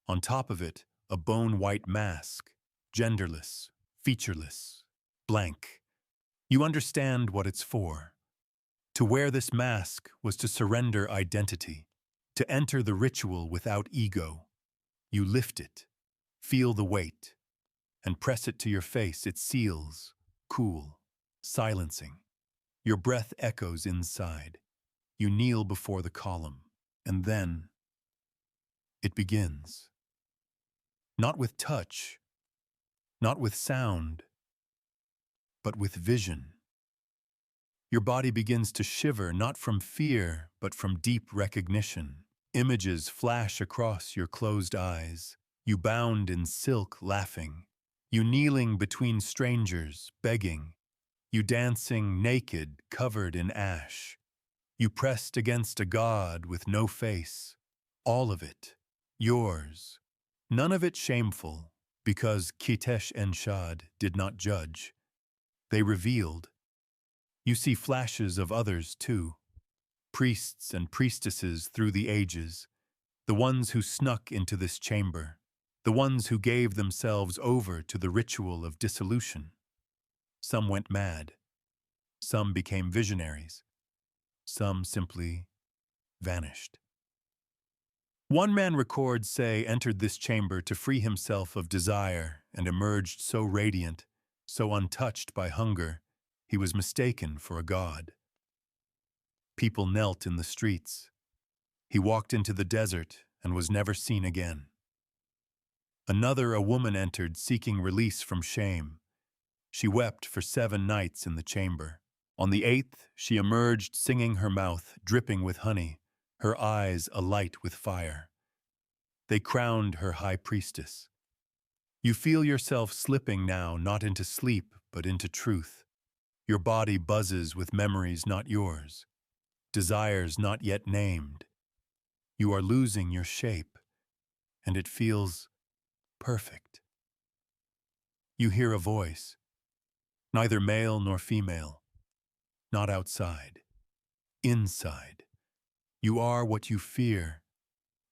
On top of it, a bone-white mask, genderless, featureless, blank. You understand what it's for. To wear this mask was to surrender identity, to enter the ritual without ego. You lift it, feel the weight, and press it to your face. It seals, cool, silencing. Your breath echoes inside. You kneel before the column, and then it begins. Not with touch, not with sound, but with vision. Your body begins to shiver, not from fear, but from deep recognition. Images flash across your closed eyes. You bound in silk, laughing. You kneeling between strangers, begging. You dancing naked, covered in ash. You pressed against a god with no face. All of it, yours. None of it shameful, because Qetesh-en-Shad did not judge. They revealed. You see flashes of others too, priests and priestesses through the ages, the ones who snuck into this chamber, the ones who gave themselves over to the ritual of dissolution. Some went mad, some became visionaries, some simply vanished. One man records say entered this chamber to free himself of desire and emerged so radiant, so untouched by hunger, he was mistaken for a god. People knelt in the streets. He walked into the desert and was never seen again. A woman entered seeking release from shame. She wept for 7 nights in the chamber. On the 8th, she emerged singing, her mouth dripping with honey, her eyes alight with fire. They crowned her high priestess. You feel yourself slipping now, not into sleep, but into truth. Your body buzzes with memories not yours, desires not yet named. You are losing your shape, and it feels perfect. You hear a voice, neither male nor female, not outside, inside. You are what you fear.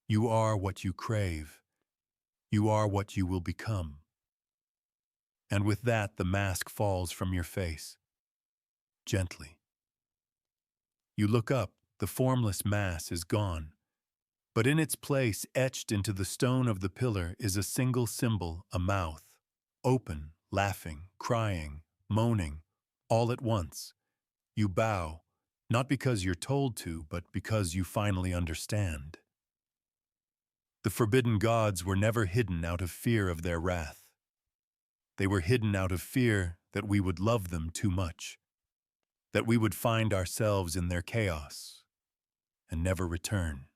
You are what you crave. You are what you will become. And with that, the mask falls from your face, gently. You look up, the formless mass is gone. But in its place, etched into the stone of the pillar, is a single symbol, a mouth, open, laughing, crying, moaning, all at once. You bow, not because you're told to, but because you finally understand. The forbidden gods were never hidden out of fear of their wrath. They were hidden out of fear that we would love them too much, that we would find ourselves in their chaos and never return.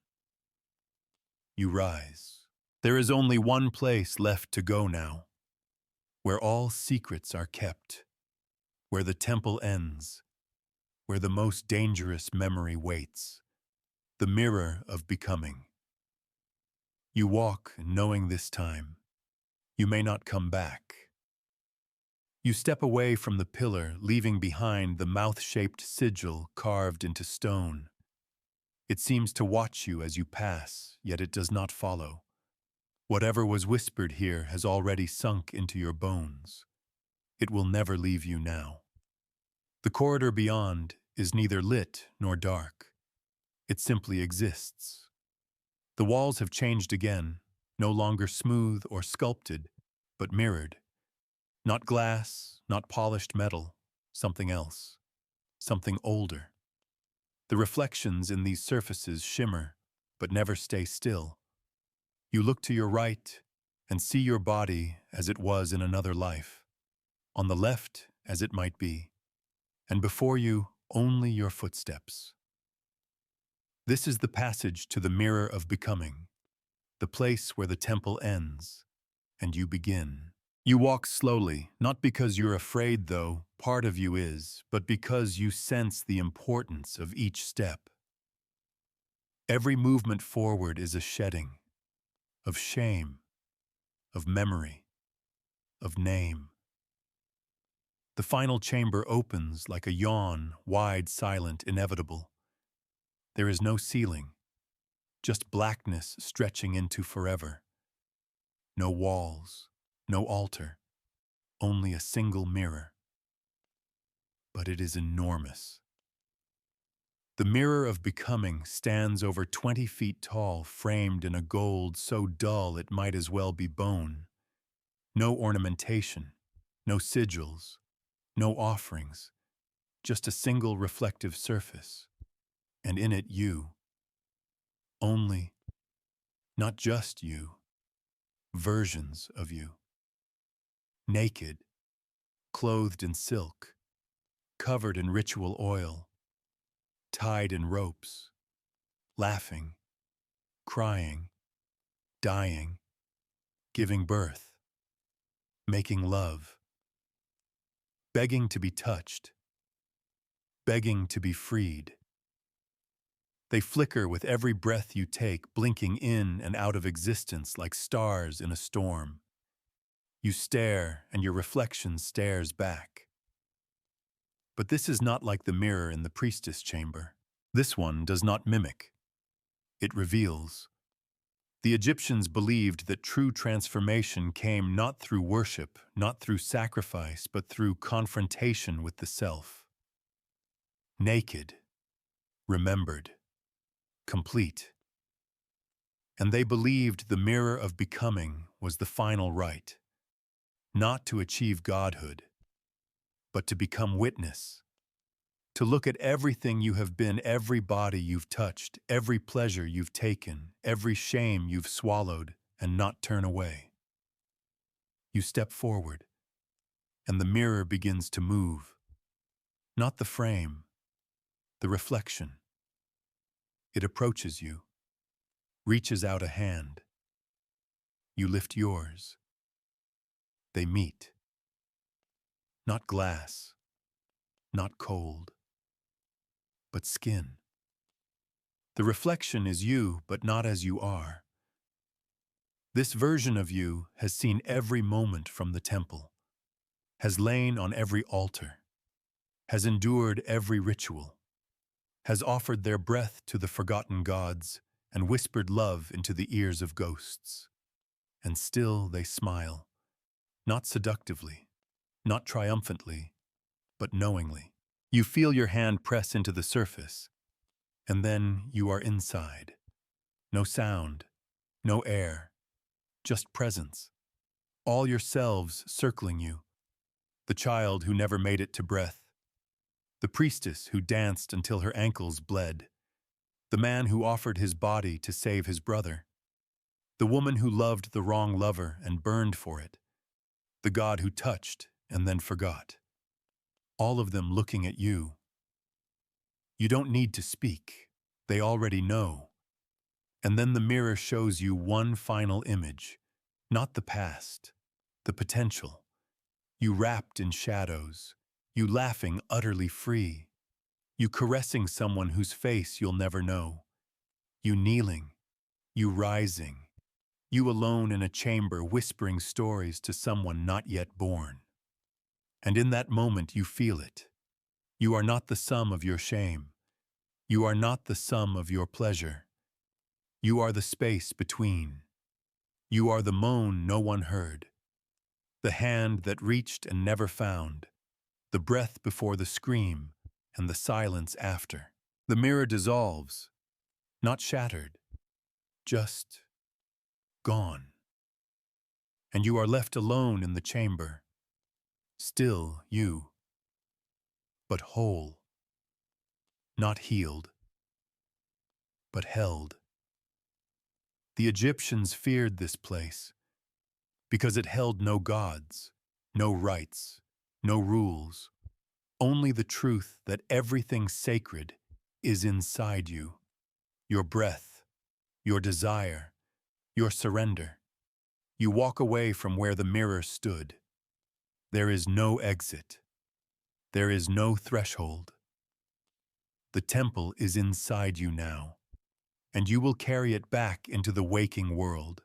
You rise. There is only one place left to go now, where all secrets are kept, where the temple ends, where the most dangerous memory waits, the mirror of becoming. You walk knowing this time, you may not come back. You step away from the pillar, leaving behind the mouth-shaped sigil carved into stone. It seems to watch you as you pass, yet it does not follow. Whatever was whispered here has already sunk into your bones. It will never leave you now. The corridor beyond is neither lit nor dark. It simply exists. The walls have changed again, no longer smooth or sculpted, but mirrored. Not glass, not polished metal, something else, something older. The reflections in these surfaces shimmer, but never stay still. You look to your right and see your body as it was in another life, on the left as it might be, and before you only your footsteps. This is the passage to the mirror of becoming, the place where the temple ends, and you begin. You walk slowly, not because you're afraid, though part of you is, but because you sense the importance of each step. Every movement forward is a shedding of shame, of memory, of name. The final chamber opens like a yawn, wide, silent, inevitable. There is no ceiling, just blackness stretching into forever. No walls, no altar, only a single mirror. But it is enormous. The mirror of becoming stands over 20 feet tall, framed in a gold so dull it might as well be bone. No ornamentation, no sigils, no offerings, just a single reflective surface. And in it you. Only, not just you, versions of you. Naked, clothed in silk, covered in ritual oil, tied in ropes, laughing, crying, dying, giving birth, making love, begging to be touched, begging to be freed. They flicker with every breath you take, blinking in and out of existence like stars in a storm. You stare, and your reflection stares back. But this is not like the mirror in the priestess chamber. This one does not mimic. It reveals. The Egyptians believed that true transformation came not through worship, not through sacrifice, but through confrontation with the self. Naked, remembered, complete. And they believed the mirror of becoming was the final rite, not to achieve godhood, but to become witness, to look at everything you have been, every body you've touched, every pleasure you've taken, every shame you've swallowed, and not turn away. You step forward, and the mirror begins to move. Not the frame, the reflection. It approaches you, reaches out a hand. You lift yours. They meet. Not glass, not cold, but skin. The reflection is you, but not as you are. This version of you has seen every moment from the temple, has lain on every altar, has endured every ritual, has offered their breath to the forgotten gods and whispered love into the ears of ghosts. And still they smile, not seductively, not triumphantly, but knowingly. You feel your hand press into the surface, and then you are inside. No sound, no air, just presence. All yourselves circling you. The child who never made it to breath. The priestess who danced until her ankles bled. The man who offered his body to save his brother. The woman who loved the wrong lover and burned for it. The God who touched and then forgot. All of them looking at you. You don't need to speak. They already know. And then the mirror shows you one final image. Not the past, the potential. You wrapped in shadows. You laughing utterly free. You caressing someone whose face you'll never know. You kneeling. You rising. You alone in a chamber whispering stories to someone not yet born. And in that moment you feel it. You are not the sum of your shame. You are not the sum of your pleasure. You are the space between. You are the moan no one heard, the hand that reached and never found, the breath before the scream, and the silence after. The mirror dissolves, not shattered, just gone. And you are left alone in the chamber, still you, but whole, not healed, but held. The Egyptians feared this place because it held no gods, no rites, no rules, only the truth that everything sacred is inside you. Your breath, your desire, your surrender. You walk away from where the mirror stood. There is no exit. There is no threshold. The temple is inside you now, and you will carry it back into the waking world,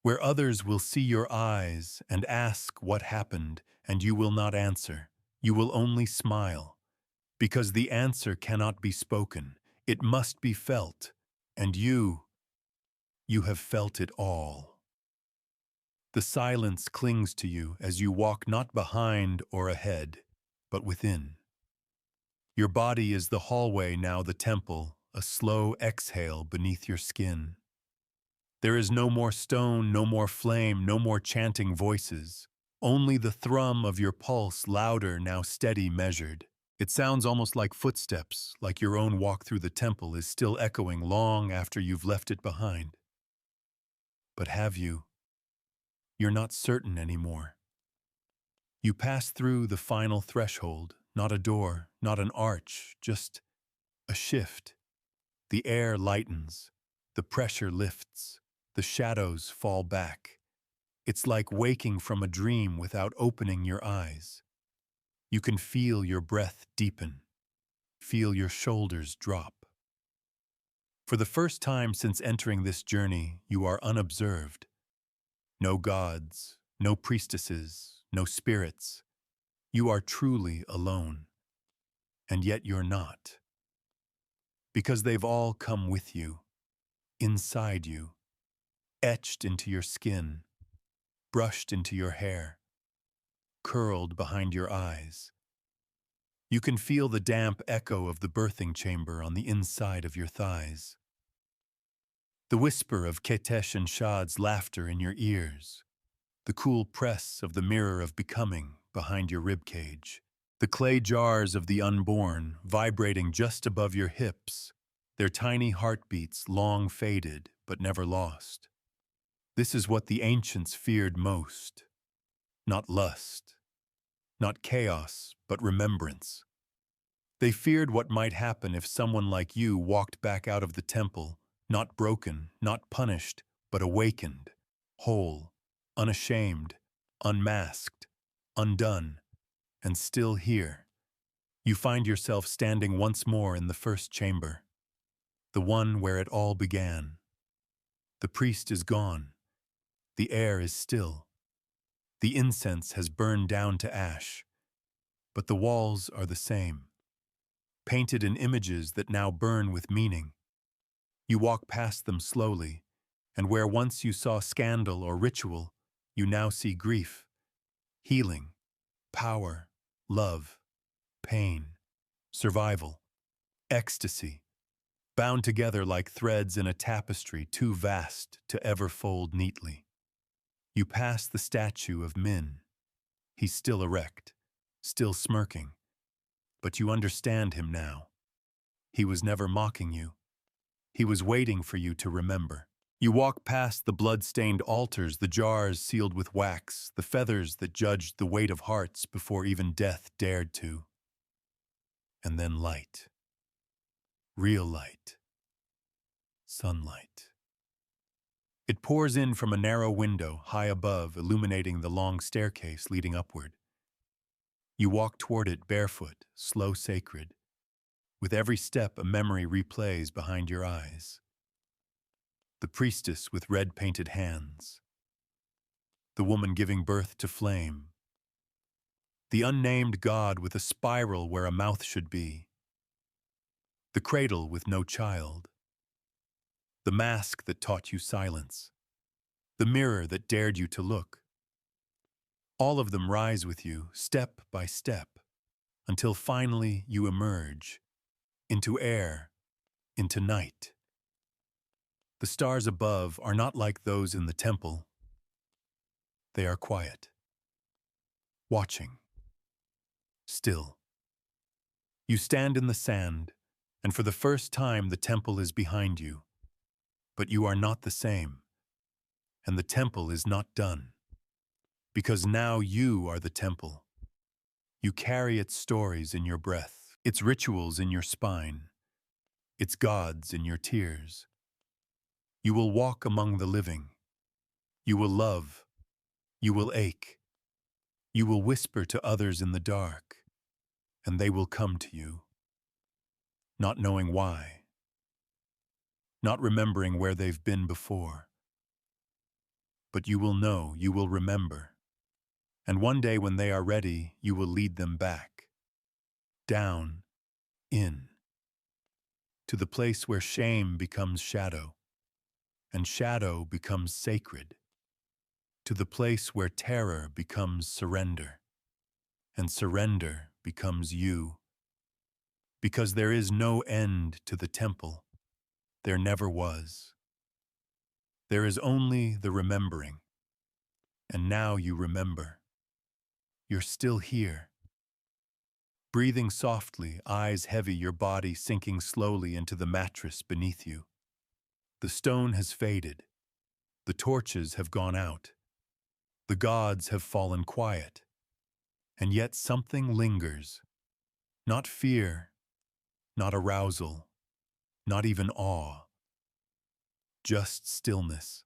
where others will see your eyes and ask what happened, and you will not answer. You will only smile, because the answer cannot be spoken. It must be felt, and you have felt it all. The silence clings to you as you walk not behind or ahead, but within. Your body is the hallway, now the temple, a slow exhale beneath your skin. There is no more stone, no more flame, no more chanting voices. Only the thrum of your pulse, louder, now steady, measured. It sounds almost like footsteps, like your own walk through the temple is still echoing long after you've left it behind. But have you? You're not certain anymore. You pass through the final threshold, not a door, not an arch, just a shift. The air lightens, the pressure lifts, the shadows fall back. It's like waking from a dream without opening your eyes. You can feel your breath deepen, feel your shoulders drop. For the first time since entering this journey, you are unobserved. No gods, no priestesses, no spirits. You are truly alone. And yet you're not. Because they've all come with you, inside you, etched into your skin, brushed into your hair, curled behind your eyes. You can feel the damp echo of the birthing chamber on the inside of your thighs. The whisper of Ketesh and Shad's laughter in your ears. The cool press of the mirror of becoming behind your ribcage. The clay jars of the unborn vibrating just above your hips, their tiny heartbeats long faded but never lost. This is what the ancients feared most. Not lust, not chaos, but remembrance. They feared what might happen if someone like you walked back out of the temple, not broken, not punished, but awakened, whole, unashamed, unmasked, undone, and still here. You find yourself standing once more in the first chamber, the one where it all began. The priest is gone. The air is still. The incense has burned down to ash, but the walls are the same, painted in images that now burn with meaning. You walk past them slowly, and where once you saw scandal or ritual, you now see grief, healing, power, love, pain, survival, ecstasy, bound together like threads in a tapestry too vast to ever fold neatly. You pass the statue of Min. He's still erect, still smirking, but you understand him now. He was never mocking you. He was waiting for you to remember. You walk past the blood-stained altars, the jars sealed with wax, the feathers that judged the weight of hearts before even death dared to. And then light. Real light. Sunlight. It pours in from a narrow window high above, illuminating the long staircase leading upward. You walk toward it barefoot, slow, sacred. With every step, a memory replays behind your eyes. The priestess with red-painted hands. The woman giving birth to flame. The unnamed god with a spiral where a mouth should be. The cradle with no child. The mask that taught you silence. The mirror that dared you to look. All of them rise with you, step by step, until finally you emerge into air, into night. The stars above are not like those in the temple. They are quiet, watching, still. You stand in the sand, and for the first time the temple is behind you. But you are not the same, and the temple is not done. Because now you are the temple. You carry its stories in your breath, its rituals in your spine, its gods in your tears. You will walk among the living. You will love. You will ache. You will whisper to others in the dark, and they will come to you, not knowing why, not remembering where they've been before. But you will know, you will remember. And one day when they are ready, you will lead them back, down, in, to the place where shame becomes shadow, and shadow becomes sacred, to the place where terror becomes surrender, and surrender becomes you. Because there is no end to the temple. There never was. There is only the remembering. And now you remember. You're still here. Breathing softly, eyes heavy, your body sinking slowly into the mattress beneath you. The stone has faded. The torches have gone out. The gods have fallen quiet. And yet something lingers. Not fear, not arousal, not even awe. Just stillness.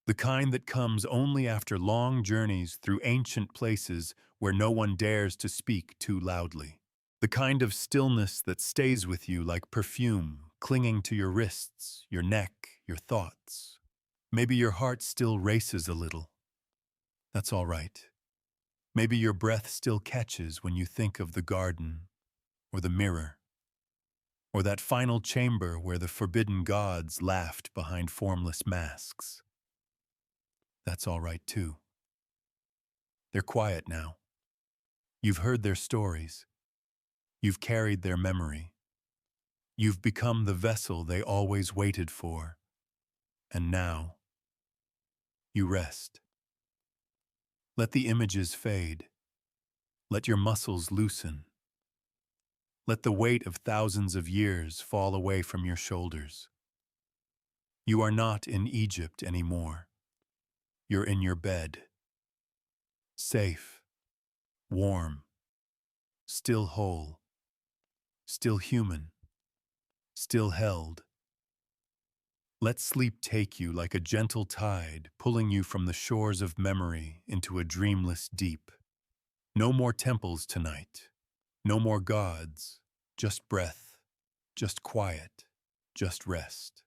The kind that comes only after long journeys through ancient places where no one dares to speak too loudly. The kind of stillness that stays with you like perfume, clinging to your wrists, your neck, your thoughts. Maybe your heart still races a little. That's all right. Maybe your breath still catches when you think of the garden, or the mirror, or that final chamber where the forbidden gods laughed behind formless masks. That's all right too. They're quiet now. You've heard their stories. You've carried their memory. You've become the vessel they always waited for. And now, you rest. Let the images fade. Let your muscles loosen. Let the weight of thousands of years fall away from your shoulders. You are not in Egypt anymore. You're in your bed. Safe, warm, still whole, still human, still held. Let sleep take you like a gentle tide, pulling you from the shores of memory into a dreamless deep. No more temples tonight. No more gods. Just breath. Just quiet. Just rest.